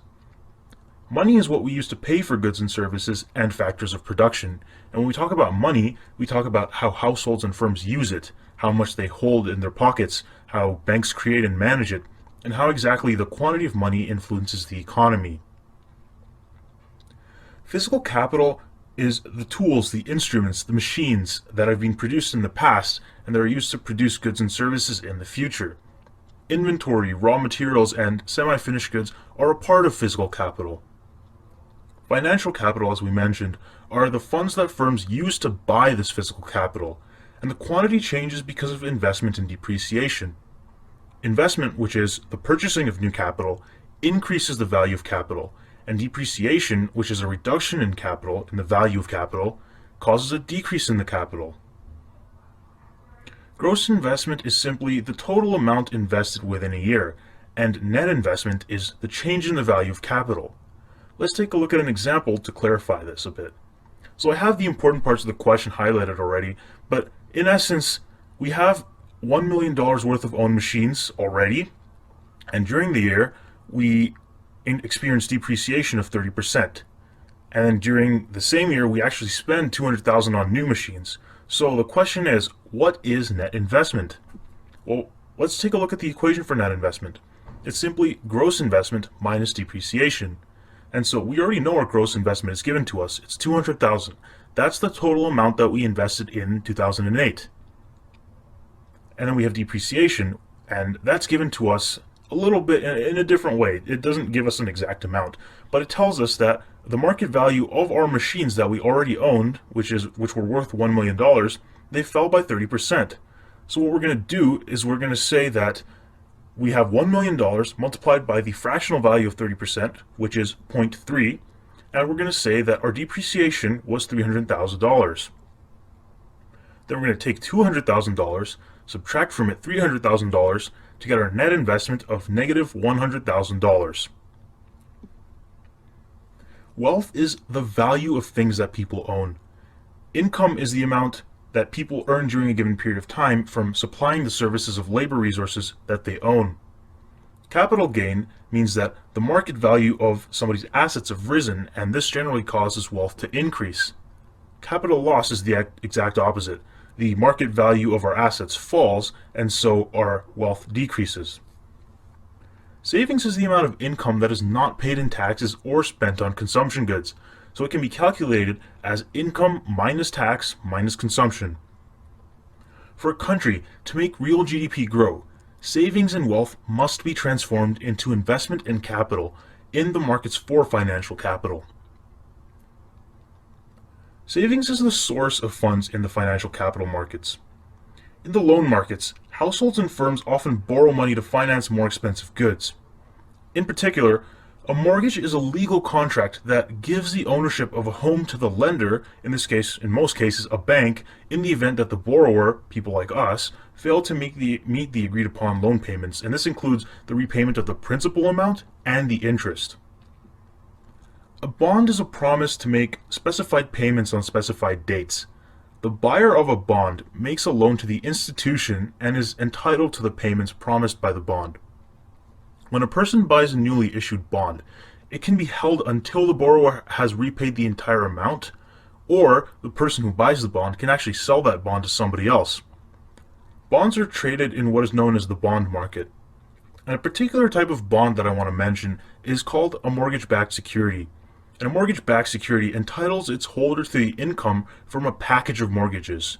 Money is what we use to pay for goods and services and factors of production. And when we talk about money, we talk about how households and firms use it, how much they hold in their pockets, how banks create and manage it, and how exactly the quantity of money influences the economy. Physical capital is the tools, the instruments, the machines that have been produced in the past and that are used to produce goods and services in the future. Inventory, raw materials, and semi-finished goods are a part of physical capital. Financial capital, as we mentioned, are the funds that firms use to buy this physical capital, and the quantity changes because of investment and depreciation. Investment, which is the purchasing of new capital, increases the value of capital, and depreciation, which is a reduction in capital, in the value of capital, causes a decrease in the capital. Gross investment is simply the total amount invested within a year, and net investment is the change in the value of capital. Let's take a look at an example to clarify this a bit. So I have the important parts of the question highlighted already, but in essence, we have $1 million worth of owned machines already, and during the year, we experience depreciation of 30%. And then during the same year, we actually spend $200,000 on new machines. So the question is, what is net investment? Well, let's take a look at the equation for net investment. It's simply gross investment minus depreciation. And so we already know our gross investment is given to us. It's $200,000. That's the total amount that we invested in 2008. And then we have depreciation, and that's given to us a little bit in a different way. It doesn't give us an exact amount, but it tells us that the market value of our machines that we already owned, which were worth $1 million, they fell by 30%. So what we're going to do is we're going to say that we have $1 million multiplied by the fractional value of 30%, which is 0.3, and we're going to say that our depreciation was $300,000. Then we're going to take $200,000, subtract from it $300,000 to get our net investment of negative $100,000. Wealth is the value of things that people own. Income is the amount that people earn during a given period of time from supplying the services of labor resources that they own. Capital gain means that the market value of somebody's assets have risen, and this generally causes wealth to increase. Capital loss is the exact opposite. The market value of our assets falls, and so our wealth decreases. Savings is the amount of income that is not paid in taxes or spent on consumption goods, so it can be calculated as income minus tax minus consumption. For a country to make real GDP grow, savings and wealth must be transformed into investment and capital in the markets for financial capital. Savings is the source of funds in the financial capital markets. In the loan markets, households and firms often borrow money to finance more expensive goods. In particular, a mortgage is a legal contract that gives the ownership of a home to the lender, in this case, in most cases, a bank, in the event that the borrower, people like us, fail to meet the agreed upon loan payments, and this includes the repayment of the principal amount and the interest. A bond is a promise to make specified payments on specified dates. The buyer of a bond makes a loan to the institution and is entitled to the payments promised by the bond. When a person buys a newly issued bond, it can be held until the borrower has repaid the entire amount, or the person who buys the bond can actually sell that bond to somebody else. Bonds are traded in what is known as the bond market. And a particular type of bond that I want to mention is called a mortgage-backed security. And a mortgage-backed security entitles its holder to the income from a package of mortgages.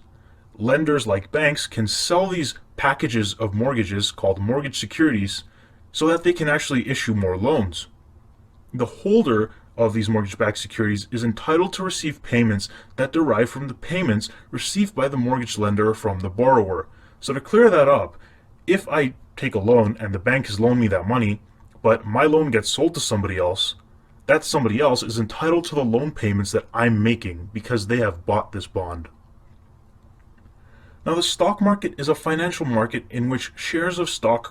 Lenders like banks can sell these packages of mortgages called mortgage securities so that they can actually issue more loans. The holder of these mortgage-backed securities is entitled to receive payments that derive from the payments received by the mortgage lender from the borrower. So to clear that up, if I take a loan and the bank has loaned me that money, but my loan gets sold to somebody else, that somebody else is entitled to the loan payments that I'm making because they have bought this bond. Now, the stock market is a financial market in which shares of stocks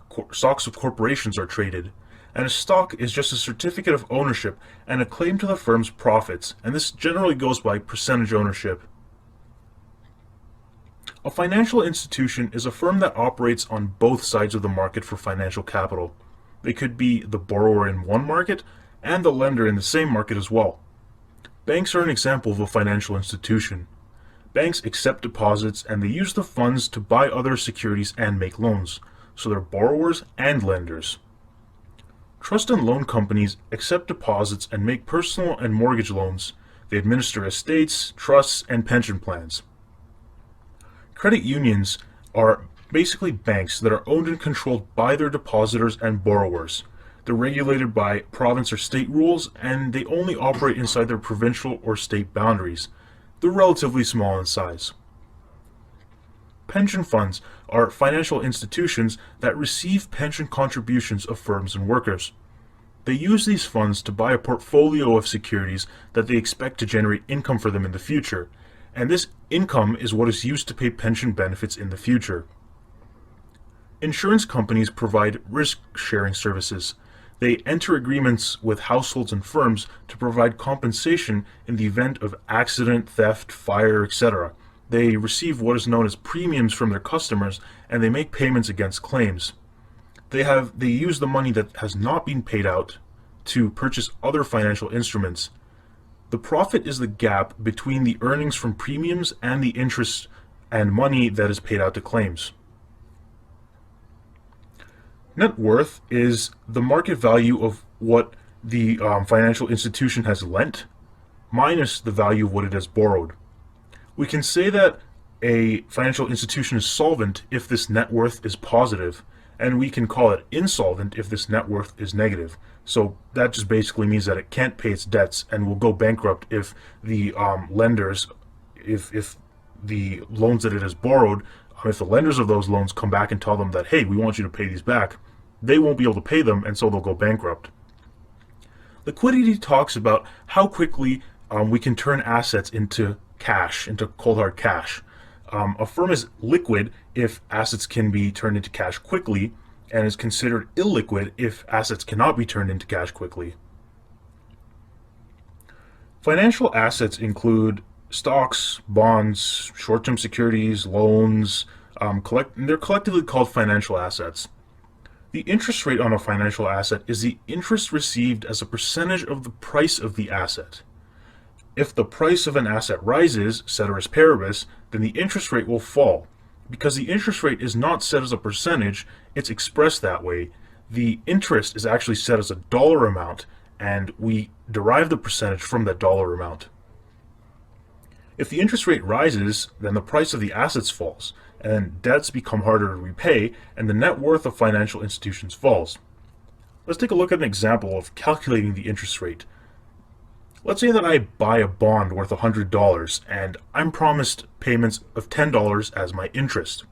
of corporations are traded, and a stock is just a certificate of ownership and a claim to the firm's profits, and this generally goes by percentage ownership. A financial institution is a firm that operates on both sides of the market for financial capital. They could be the borrower in one market and the lender in the same market as well. Banks are an example of a financial institution. Banks accept deposits and they use the funds to buy other securities and make loans, so they're borrowers and lenders. Trust and loan companies accept deposits and make personal and mortgage loans. They administer estates, trusts, and pension plans. Credit unions are basically banks that are owned and controlled by their depositors and borrowers. They're regulated by province or state rules, and they only operate inside their provincial or state boundaries. They're relatively small in size. Pension funds are financial institutions that receive pension contributions of firms and workers. They use these funds to buy a portfolio of securities that they expect to generate income for them in the future, and this income is what is used to pay pension benefits in the future. Insurance companies provide risk-sharing services. They enter agreements with households and firms to provide compensation in the event of accident, theft, fire, etc. They receive what is known as premiums from their customers, and they make payments against claims. They use the money that has not been paid out to purchase other financial instruments. The profit is the gap between the earnings from premiums and the interest and money that is paid out to claims. Net worth is the market value of what the financial institution has lent minus the value of what it has borrowed. We can say that a financial institution is solvent if this net worth is positive, and we can call it insolvent if this net worth is negative. So that just basically means that it can't pay its debts and will go bankrupt if the lenders, if the loans that it has borrowed, if the lenders of those loans come back and tell them that, hey, we want you to pay these back, they won't be able to pay them, and so they'll go bankrupt. Liquidity talks about how quickly we can turn assets into cash, into cold hard cash. A firm is liquid if assets can be turned into cash quickly, and is considered illiquid if assets cannot be turned into cash quickly. Financial assets include stocks, bonds, short-term securities, loans. They're collectively called financial assets. The interest rate on a financial asset is the interest received as a percentage of the price of the asset. If the price of an asset rises, ceteris paribus, then the interest rate will fall. Because the interest rate is not set as a percentage, it's expressed that way. The interest is actually set as a dollar amount, and we derive the percentage from that dollar amount. If the interest rate rises, then the price of the assets falls, and debts become harder to repay, and the net worth of financial institutions falls. Let's take a look at an example of calculating the interest rate. Let's say that I buy a bond worth $100 and I'm promised payments of $10 as my interest.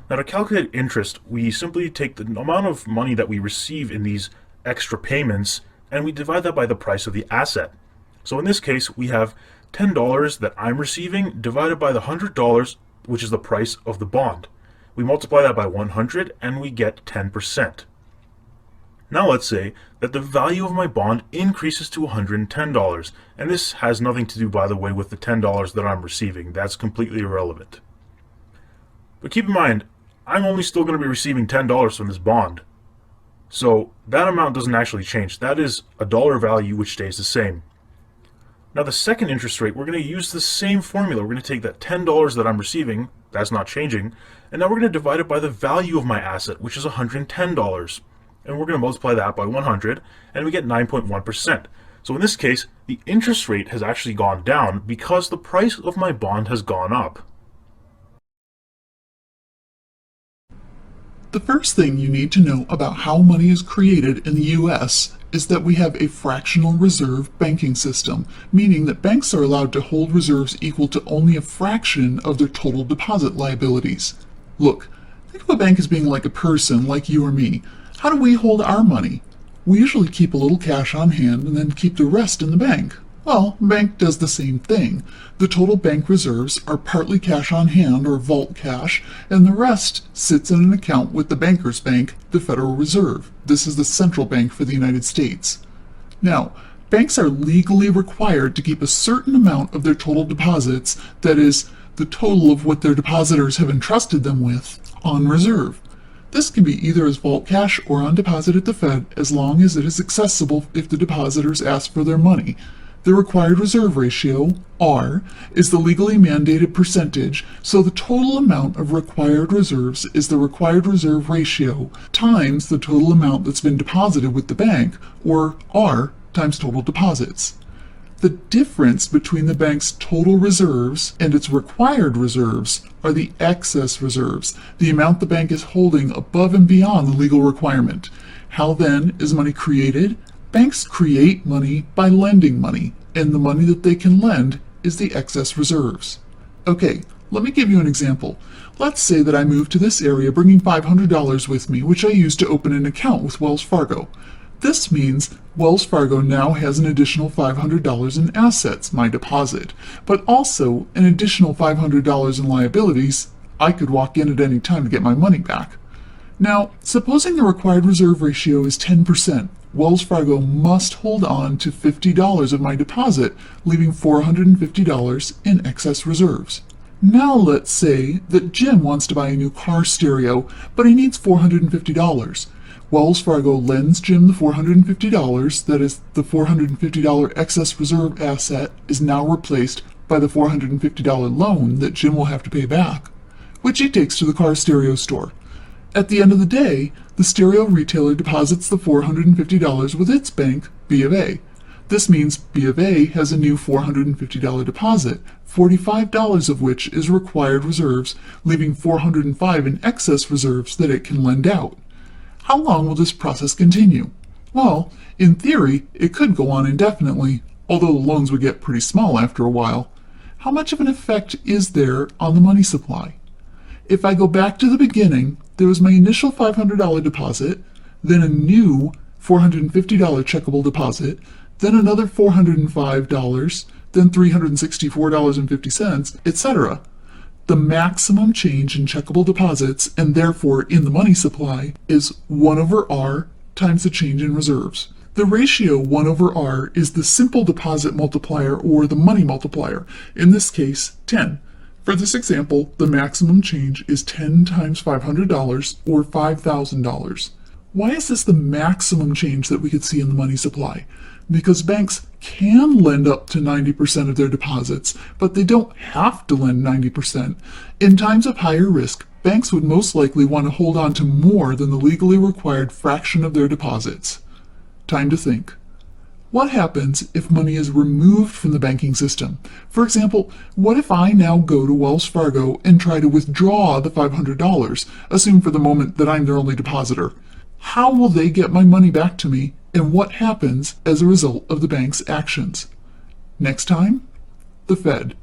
Now, to calculate interest, we simply take the amount of money that we receive in these extra payments and we divide that by the price of the asset. So in this case, we have $10 that I'm receiving divided by the $100, which is the price of the bond. We multiply that by 100 and we get 10%. Now let's say that the value of my bond increases to $110, and this has nothing to do, by the way, with the $10 that I'm receiving. That's completely irrelevant. But keep in mind, I'm only still going to be receiving $10 from this bond. So that amount doesn't actually change. That is a dollar value which stays the same. Now the second interest rate, we're going to use the same formula. We're going to take that $10 that I'm receiving, that's not changing, and now we're going to divide it by the value of my asset, which is $110. And we're going to multiply that by 100, and we get 9.1%. So in this case, the interest rate has actually gone down because the price of my bond has gone up. The first thing you need to know about how money is created in the U.S. is that we have a fractional reserve banking system, meaning that banks are allowed to hold reserves equal to only a fraction of their total deposit liabilities. Look, think of a bank as being like a person, like you or me. How do we hold our money? We usually keep a little cash on hand and then keep the rest in the bank. Well, a bank does the same thing. The total bank reserves are partly cash on hand or vault cash, and the rest sits in an account with the banker's bank, the Federal Reserve. This is the central bank for the United States. Now, banks are legally required to keep a certain amount of their total deposits, that is, the total of what their depositors have entrusted them with, on reserve. This can be either as vault cash or on deposit at the Fed, as long as it is accessible if the depositors ask for their money. The required reserve ratio, R, is the legally mandated percentage, so the total amount of required reserves is the required reserve ratio times the total amount that's been deposited with the bank, or R times total deposits. The difference between the bank's total reserves and its required reserves are the excess reserves, the amount the bank is holding above and beyond the legal requirement. How then is money created? Banks create money by lending money, and the money that they can lend is the excess reserves. Okay, let me give you an example. Let's say that I move to this area bringing $500 with me, which I use to open an account with Wells Fargo. This means Wells Fargo now has an additional $500 in assets, my deposit, but also an additional $500 in liabilities. I could walk in at any time to get my money back. Now, supposing the required reserve ratio is 10%, Wells Fargo must hold on to $50 of my deposit, leaving $450 in excess reserves. Now let's say that Jim wants to buy a new car stereo, but he needs $450. Wells Fargo lends Jim the $450, that is, the $450 excess reserve asset is now replaced by the $450 loan that Jim will have to pay back, which he takes to the car stereo store. At the end of the day, the stereo retailer deposits the $450 with its bank, B of A. This means B of A has a new $450 deposit, $45 of which is required reserves, leaving $405 in excess reserves that it can lend out. How long will this process continue? Well, in theory, it could go on indefinitely, although the loans would get pretty small after a while. How much of an effect is there on the money supply? If I go back to the beginning, there was my initial $500 deposit, then a new $450 checkable deposit, then another $405, then $364.50, etc. The maximum change in checkable deposits, and therefore in the money supply, is 1 over R times the change in reserves. The ratio 1 over R is the simple deposit multiplier or the money multiplier, in this case 10. For this example, the maximum change is 10 times $500 or $5,000. Why is this the maximum change that we could see in the money supply? Because banks can lend up to 90% of their deposits, but they don't have to lend 90%. In times of higher risk, banks would most likely want to hold on to more than the legally required fraction of their deposits. Time to think. What happens if money is removed from the banking system? For example, what if I now go to Wells Fargo and try to withdraw the $500, assume for the moment that I'm their only depositor? How will they get my money back to me, and what happens as a result of the bank's actions? Next time, the Fed.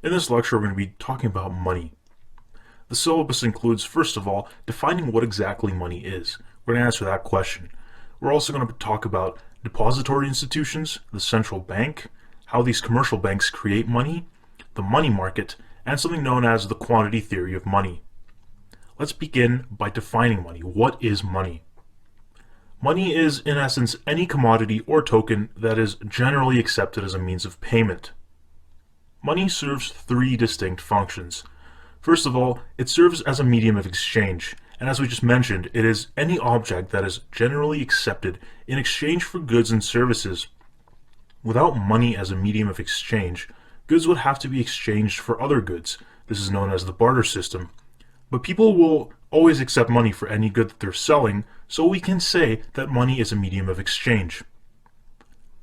In this lecture, we're going to be talking about money. The syllabus includes, first of all, defining what exactly money is. We're going to answer that question. We're also going to talk about depository institutions, the central bank, how these commercial banks create money, the money market, and something known as the quantity theory of money. Let's begin by defining money. What is money? Money is, in essence, any commodity or token that is generally accepted as a means of payment. Money serves 3 distinct functions. First of all, it serves as a medium of exchange, and as we just mentioned, it is any object that is generally accepted in exchange for goods and services. Without money as a medium of exchange, goods would have to be exchanged for other goods. This is known as the barter system. But people will always accept money for any good that they're selling, so we can say that money is a medium of exchange.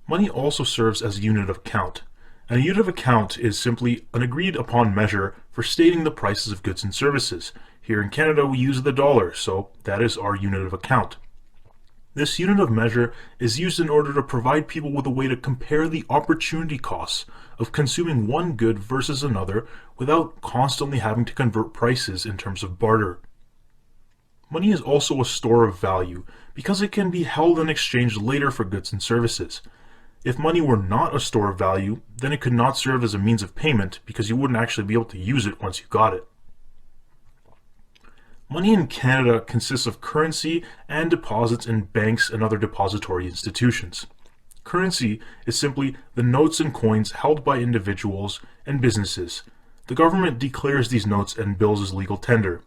Money also serves as a unit of account. And a unit of account is simply an agreed upon measure for stating the prices of goods and services. Here in Canada we use the dollar, so that is our unit of account. This unit of measure is used in order to provide people with a way to compare the opportunity costs of consuming one good versus another without constantly having to convert prices in terms of barter. Money is also a store of value because it can be held and exchanged later for goods and services. If money were not a store of value, then it could not serve as a means of payment because you wouldn't actually be able to use it once you got it. Money in Canada consists of currency and deposits in banks and other depository institutions. Currency is simply the notes and coins held by individuals and businesses. The government declares these notes and bills as legal tender.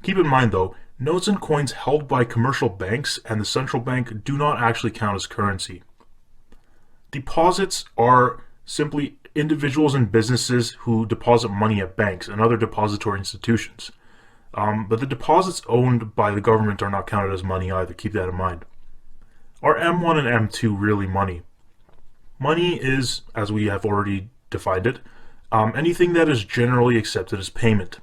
Keep in mind though, notes and coins held by commercial banks and the central bank do not actually count as currency. Deposits are simply individuals and businesses who deposit money at banks and other depository institutions. But the deposits owned by the government are not counted as money either. Keep that in mind. Are M1 and M2 really money? Money is, as we have already defined it, anything that is generally accepted as payment.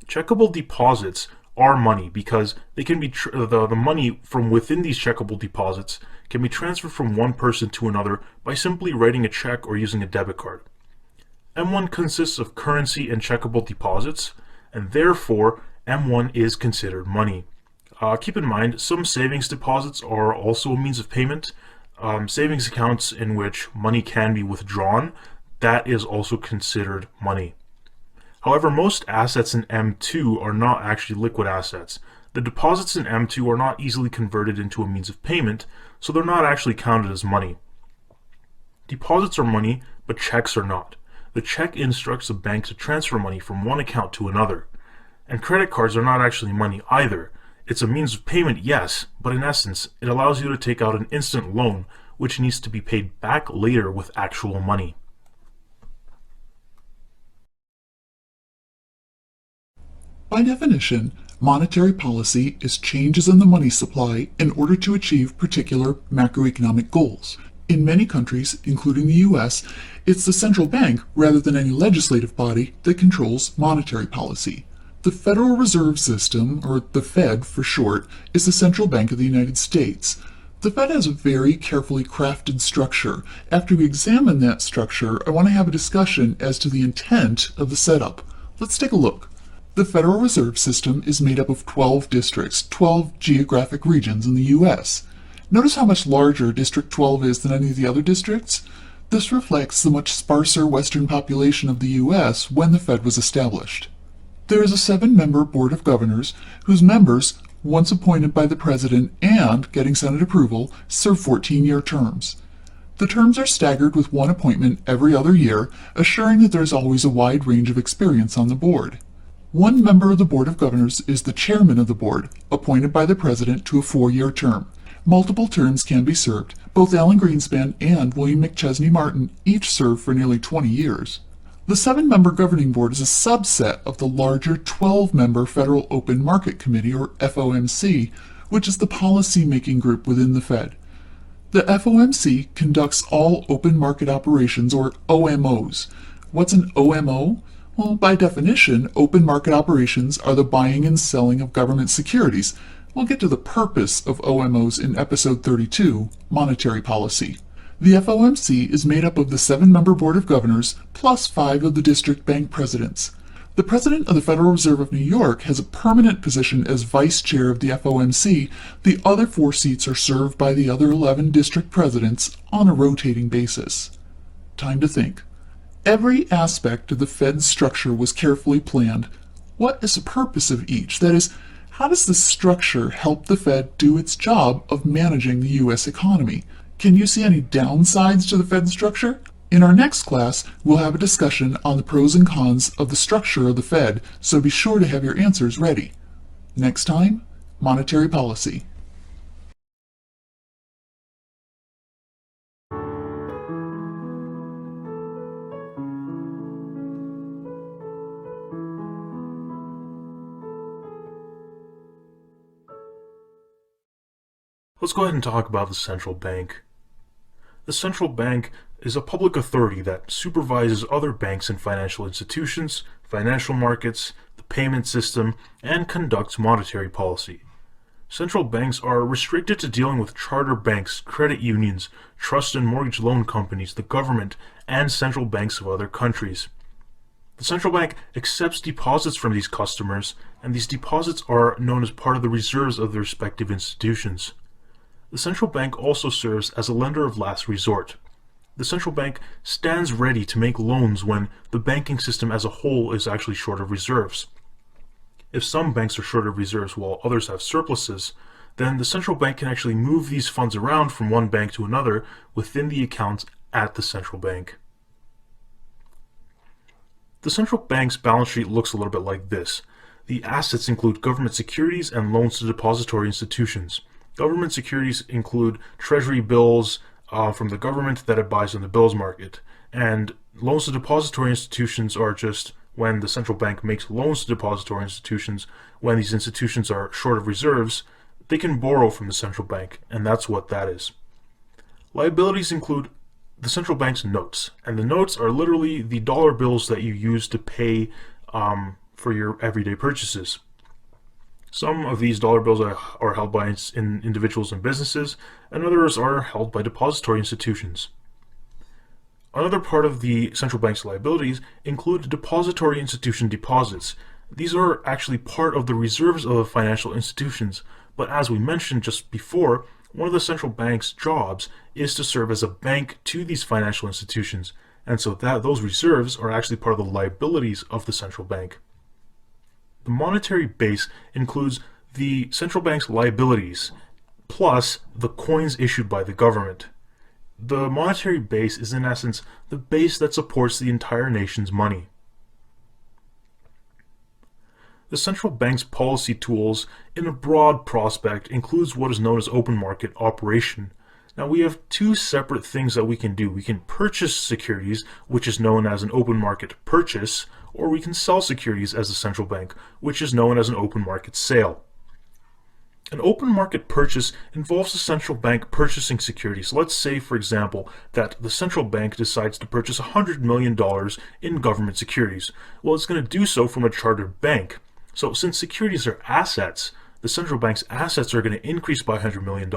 Checkable deposits are money because they can be the money from within these checkable deposits can be transferred from one person to another by simply writing a check or using a debit card. M1 consists of currency and checkable deposits, and therefore M1 is considered money. Keep in mind, some savings deposits are also a means of payment. Savings accounts in which money can be withdrawn, that is also considered money. However, most assets in M2 are not actually liquid assets. The deposits in M2 are not easily converted into a means of payment, so they're not actually counted as money. Deposits are money, but checks are not. The check instructs the bank to transfer money from one account to another. And credit cards are not actually money either. It's a means of payment, yes, but in essence, it allows you to take out an instant loan, which needs to be paid back later with actual money. By definition, monetary policy is changes in the money supply in order to achieve particular macroeconomic goals. In many countries, including the US, it's the central bank rather than any legislative body that controls monetary policy. The Federal Reserve System, or the Fed for short, is the central bank of the United States. The Fed has a very carefully crafted structure. After we examine that structure, I want to have a discussion as to the intent of the setup. Let's take a look. The Federal Reserve System is made up of 12 districts, 12 geographic regions in the U.S. Notice how much larger District 12 is than any of the other districts? This reflects the much sparser western population of the U.S. when the Fed was established. There is a 7-member Board of Governors whose members, once appointed by the President and getting Senate approval, serve 14-year terms. The terms are staggered with one appointment every other year, assuring that there is always a wide range of experience on the board. One member of the Board of Governors is the chairman of the board, appointed by the President to a 4-year term. Multiple terms can be served. Both Alan Greenspan and William McChesney Martin each served for nearly 20 years. The 7-member governing board is a subset of the larger 12-member Federal Open Market Committee, or FOMC, which is the policy-making group within the Fed. The FOMC conducts all open market operations, or OMOs. What's an OMO? Well, by definition, open market operations are the buying and selling of government securities. We'll get to the purpose of OMOs in episode 32, Monetary Policy. The FOMC is made up of the 7-member Board of Governors plus 5 of the district bank presidents. The President of the Federal Reserve of New York has a permanent position as Vice Chair of the FOMC. The other 4 seats are served by the other 11 district presidents on a rotating basis. Time to think. Every aspect of the Fed's structure was carefully planned. What is the purpose of each? That is, how does this structure help the Fed do its job of managing the U.S. economy? Can you see any downsides to the Fed structure? In our next class, we'll have a discussion on the pros and cons of the structure of the Fed, so be sure to have your answers ready. Next time, monetary policy. Let's go ahead and talk about the central bank. The central bank is a public authority that supervises other banks and financial institutions, financial markets, the payment system, and conducts monetary policy. Central banks are restricted to dealing with charter banks, credit unions, trust and mortgage loan companies, the government, and central banks of other countries. The central bank accepts deposits from these customers, and these deposits are known as part of the reserves of the respective institutions. The central bank also serves as a lender of last resort. The central bank stands ready to make loans when the banking system as a whole is actually short of reserves. If some banks are short of reserves while others have surpluses, then the central bank can actually move these funds around from one bank to another within the accounts at the central bank. The central bank's balance sheet looks a little bit like this. The assets include government securities and loans to depository institutions. Government securities include Treasury Bills, from the government that it buys in the bills market. And loans to depository institutions are just when the central bank makes loans to depository institutions. When these institutions are short of reserves, they can borrow from the central bank, and that's what that is. Liabilities include the central bank's notes, and the notes are literally the dollar bills that you use to pay for your everyday purchases. Some of these dollar bills are held by individuals and businesses, and others are held by depository institutions. Another part of the central bank's liabilities include depository institution deposits. These are actually part of the reserves of financial institutions, but as we mentioned just before, one of the central bank's jobs is to serve as a bank to these financial institutions, and so those reserves are actually part of the liabilities of the central bank. The monetary base includes the central bank's liabilities plus the coins issued by the government. The monetary base is in essence the base that supports the entire nation's money. The central bank's policy tools in a broad prospect includes what is known as open market operation. Now we have two separate things that we can do. We can purchase securities, which is known as an open market purchase, or we can sell securities as a central bank, which is known as an open market sale. An open market purchase involves the central bank purchasing securities. Let's say, for example, that the central bank decides to purchase $100 million in government securities. Well, it's going to do so from a chartered bank. So since securities are assets, the central bank's assets are going to increase by $100 million.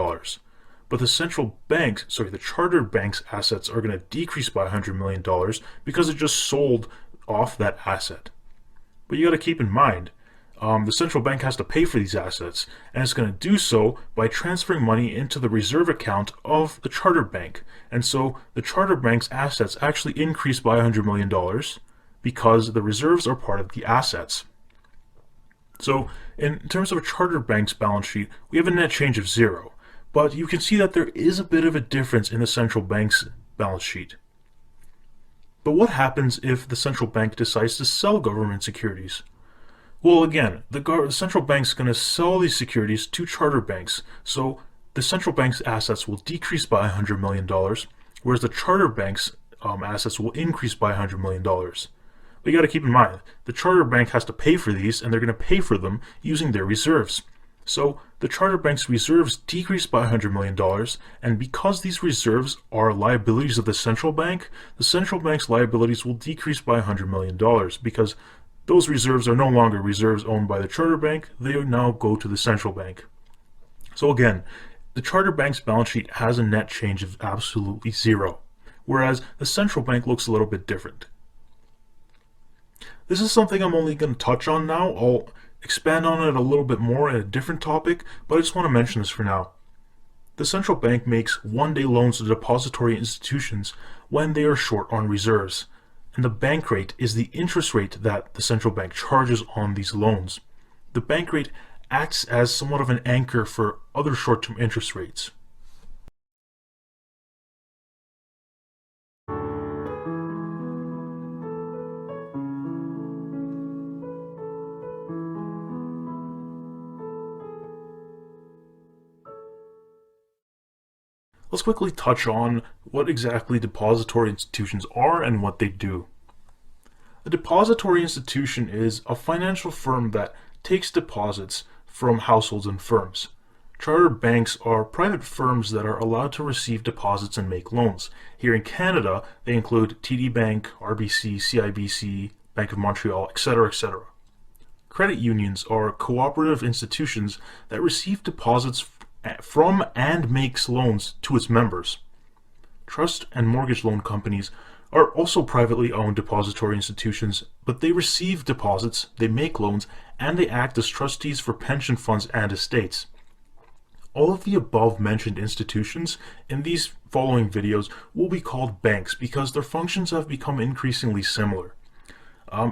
But the chartered bank's assets are going to decrease by $100 million because it just sold off that asset. But you got to keep in mind, the central bank has to pay for these assets, and it's going to do so by transferring money into the reserve account of the charter bank. And so the charter bank's assets actually increase by $100 million because the reserves are part of the assets. So in terms of a charter bank's balance sheet, we have a net change of zero. But you can see that there is a bit of a difference in the central bank's balance sheet. But what happens if the central bank decides to sell government securities? Well, again, the central bank's going to sell these securities to charter banks, so the central bank's assets will decrease by $100 million, whereas the charter bank's assets will increase by $100 million. But you got to keep in mind, the charter bank has to pay for these, and they're going to pay for them using their reserves. So the charter bank's reserves decrease by $100 million, and because these reserves are liabilities of the central bank's liabilities will decrease by $100 million because those reserves are no longer reserves owned by the charter bank, they now go to the central bank. So again, the charter bank's balance sheet has a net change of absolutely zero, whereas the central bank looks a little bit different. This is something I'm only going to touch on now. I'll expand on it a little bit more in a different topic, but I just want to mention this for now. The central bank makes one-day loans to depository institutions when they are short on reserves, and the bank rate is the interest rate that the central bank charges on these loans. The bank rate acts as somewhat of an anchor for other short-term interest rates. Let's quickly touch on what exactly depository institutions are and what they do. A depository institution is a financial firm that takes deposits from households and firms. Charter banks are private firms that are allowed to receive deposits and make loans. Here in Canada, they include TD Bank, RBC, CIBC, Bank of Montreal, etc., etc. Credit unions are cooperative institutions that receive deposits from and makes loans to its members. Trust and mortgage loan companies are also privately owned depository institutions, but they receive deposits, they make loans, and they act as trustees for pension funds and estates. All of the above mentioned institutions in these following videos will be called banks because their functions have become increasingly similar.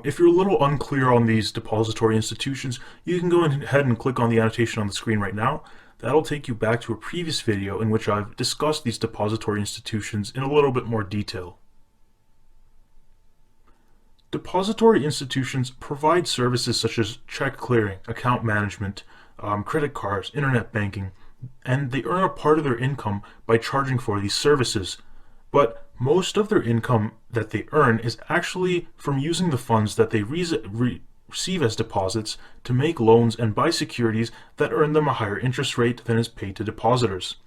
If you're a little unclear on these depository institutions, you can go ahead and click on the annotation on the screen right now. That'll take you back to a previous video in which I've discussed these depository institutions in a little bit more detail. Depository institutions provide services such as check clearing, account management, credit cards, internet banking, and they earn a part of their income by charging for these services. But most of their income that they earn is actually from using the funds that they receive as deposits to make loans and buy securities that earn them a higher interest rate than is paid to depositors.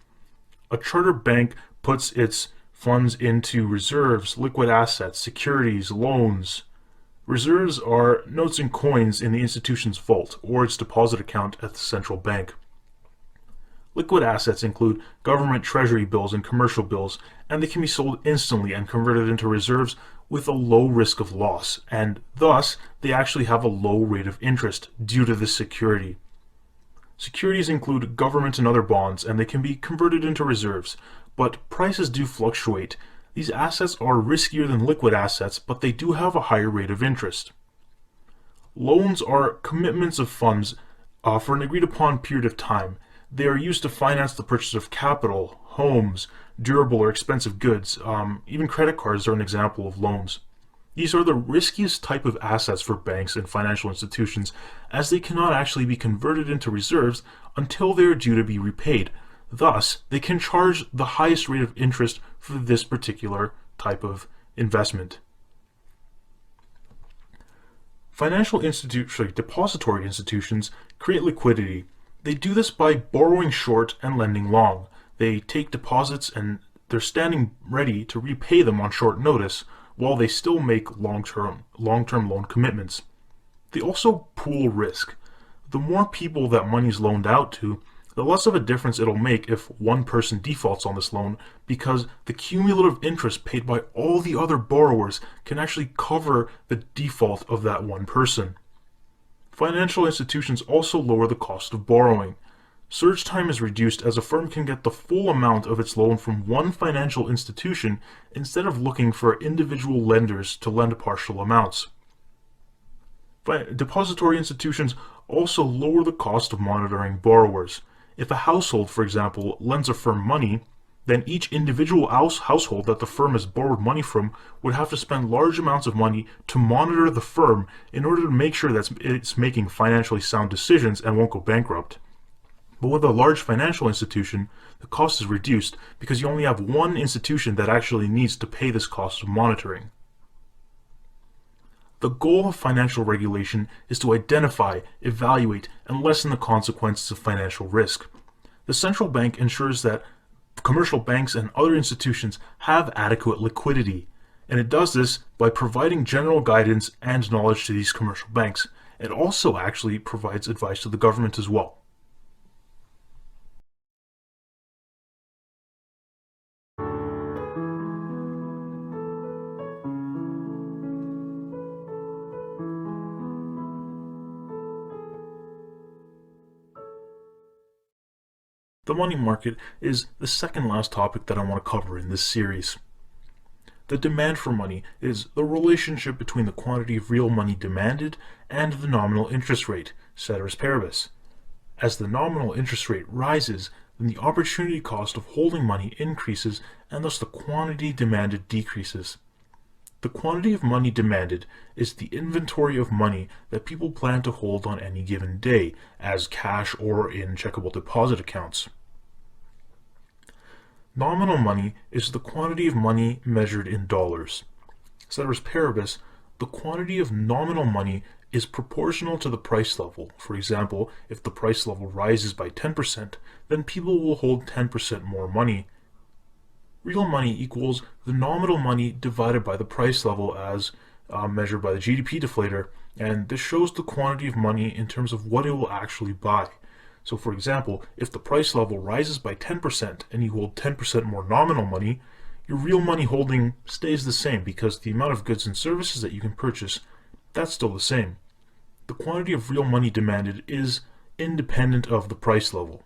A charter bank puts its funds into reserves, liquid assets, securities, loans. Reserves are notes and coins in the institution's vault or its deposit account at the central bank. Liquid assets include government treasury bills and commercial bills, and they can be sold instantly and converted into reserves with a low risk of loss, and thus they actually have a low rate of interest due to this security. Securities include government and other bonds, and they can be converted into reserves, but prices do fluctuate. These assets are riskier than liquid assets, but they do have a higher rate of interest. Loans are commitments of funds for an agreed upon period of time. They are used to finance the purchase of capital, homes, durable or expensive goods. Even credit cards are an example of loans. These are the riskiest type of assets for banks and financial institutions, as they cannot actually be converted into reserves until they are due to be repaid. Thus, they can charge the highest rate of interest for this particular type of investment. Depository institutions create liquidity. They do this by borrowing short and lending long. They take deposits and they're standing ready to repay them on short notice while they still make long-term loan commitments. They also pool risk. The more people that money is loaned out to, the less of a difference it'll make if one person defaults on this loan, because the cumulative interest paid by all the other borrowers can actually cover the default of that one person. Financial institutions also lower the cost of borrowing. Surge time is reduced as a firm can get the full amount of its loan from one financial institution instead of looking for individual lenders to lend partial amounts. Depository institutions also lower the cost of monitoring borrowers. If a household, for example, lends a firm money, then each individual household that the firm has borrowed money from would have to spend large amounts of money to monitor the firm in order to make sure that it's making financially sound decisions and won't go bankrupt. But with a large financial institution, the cost is reduced because you only have one institution that actually needs to pay this cost of monitoring. The goal of financial regulation is to identify, evaluate, and lessen the consequences of financial risk. The central bank ensures that commercial banks and other institutions have adequate liquidity, and it does this by providing general guidance and knowledge to these commercial banks. It also actually provides advice to the government as well. The money market is the second last topic that I want to cover in this series. The demand for money is the relationship between the quantity of real money demanded and the nominal interest rate, ceteris paribus. As the nominal interest rate rises, then the opportunity cost of holding money increases, and thus the quantity demanded decreases. The quantity of money demanded is the inventory of money that people plan to hold on any given day, as cash or in checkable deposit accounts. Nominal money is the quantity of money measured in dollars. Ceteris paribus, the quantity of nominal money is proportional to the price level. For example, if the price level rises by 10%, then people will hold 10% more money. Real money equals the nominal money divided by the price level as measured by the GDP deflator, and this shows the quantity of money in terms of what it will actually buy. So for example, if the price level rises by 10% and you hold 10% more nominal money, your real money holding stays the same because the amount of goods and services that you can purchase, that's still the same. The quantity of real money demanded is independent of the price level.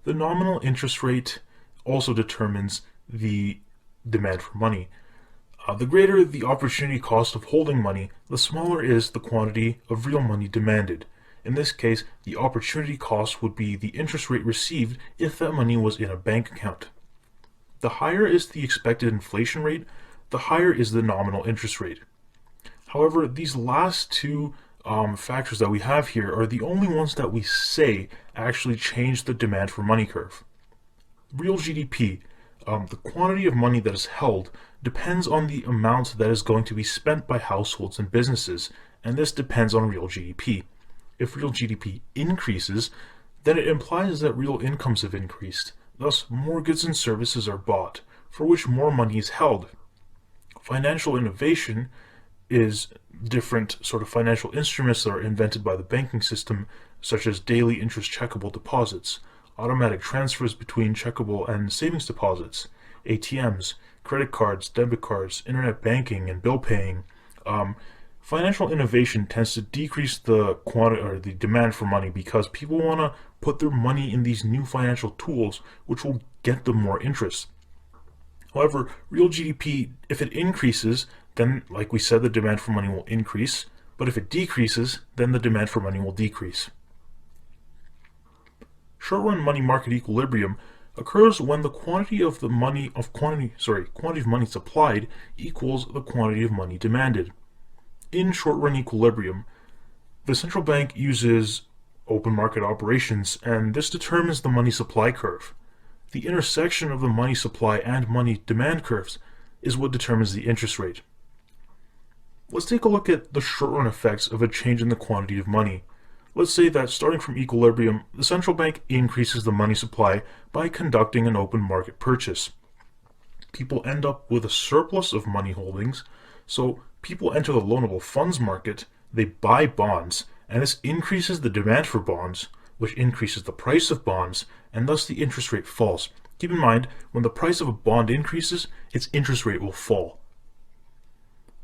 The nominal interest rate also determines the demand for money. The greater the opportunity cost of holding money, the smaller is the quantity of real money demanded. In this case, the opportunity cost would be the interest rate received if that money was in a bank account. The higher is the expected inflation rate, the higher is the nominal interest rate. However, these last two factors that we have here are the only ones that we say actually change the demand for money curve. Real GDP, the quantity of money that is held, depends on the amount that is going to be spent by households and businesses, and this depends on real GDP. If real GDP increases, then it implies that real incomes have increased. Thus, more goods and services are bought, for which more money is held. Financial innovation is different sort of financial instruments that are invented by the banking system, such as daily interest checkable deposits, automatic transfers between checkable and savings deposits, ATMs, credit cards, debit cards, internet banking, and bill paying. Financial innovation tends to decrease the quantity or the demand for money because people want to put their money in these new financial tools, which will get them more interest. However, real GDP, if it increases, then, like we said, the demand for money will increase, but if it decreases, then the demand for money will decrease. Short-run money market equilibrium occurs when the quantity of money supplied equals the quantity of money demanded. In short-run equilibrium, the central bank uses open market operations, and this determines the money supply curve. The intersection of the money supply and money demand curves is what determines the interest rate. Let's take a look at the short-run effects of a change in the quantity of money. Let's say that starting from equilibrium, the central bank increases the money supply by conducting an open market purchase. People end up with a surplus of money holdings, so people enter the loanable funds market, they buy bonds, and this increases the demand for bonds, which increases the price of bonds, and thus the interest rate falls. Keep in mind, when the price of a bond increases, its interest rate will fall.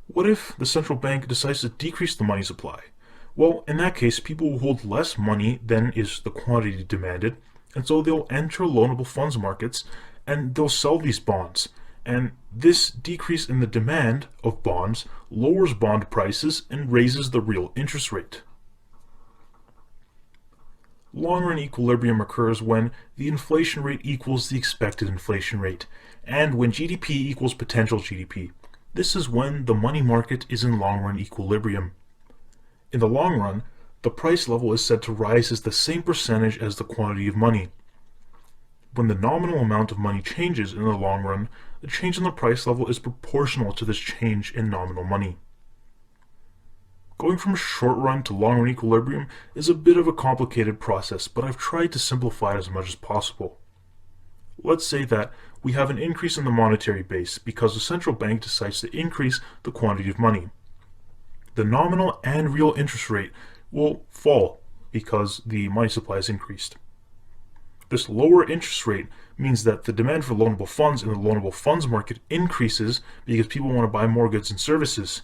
What if the central bank decides to decrease the money supply? Well, in that case, people will hold less money than is the quantity demanded, and so they'll enter loanable funds markets and they'll sell these bonds. And this decrease in the demand of bonds lowers bond prices and raises the real interest rate. Long-run equilibrium occurs when the inflation rate equals the expected inflation rate, and when GDP equals potential GDP. This is when the money market is in long-run equilibrium. In the long run, the price level is said to rise as the same percentage as the quantity of money. When the nominal amount of money changes in the long run, the change in the price level is proportional to this change in nominal money. Going from short run to long run equilibrium is a bit of a complicated process, but I've tried to simplify it as much as possible. Let's say that we have an increase in the monetary base because the central bank decides to increase the quantity of money. The nominal and real interest rate will fall because the money supply is increased. This lower interest rate means that the demand for loanable funds in the loanable funds market increases because people want to buy more goods and services.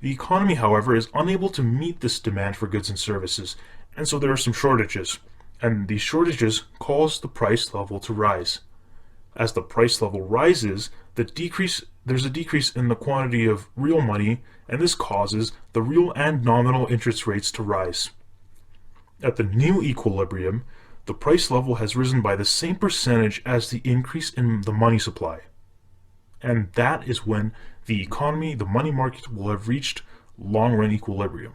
The economy, however, is unable to meet this demand for goods and services, and so there are some shortages, and these shortages cause the price level to rise. As the price level rises, there's a decrease in the quantity of real money, and this causes the real and nominal interest rates to rise. At the new equilibrium, the price level has risen by the same percentage as the increase in the money supply. And that is when the economy, the money market, will have reached long-run equilibrium.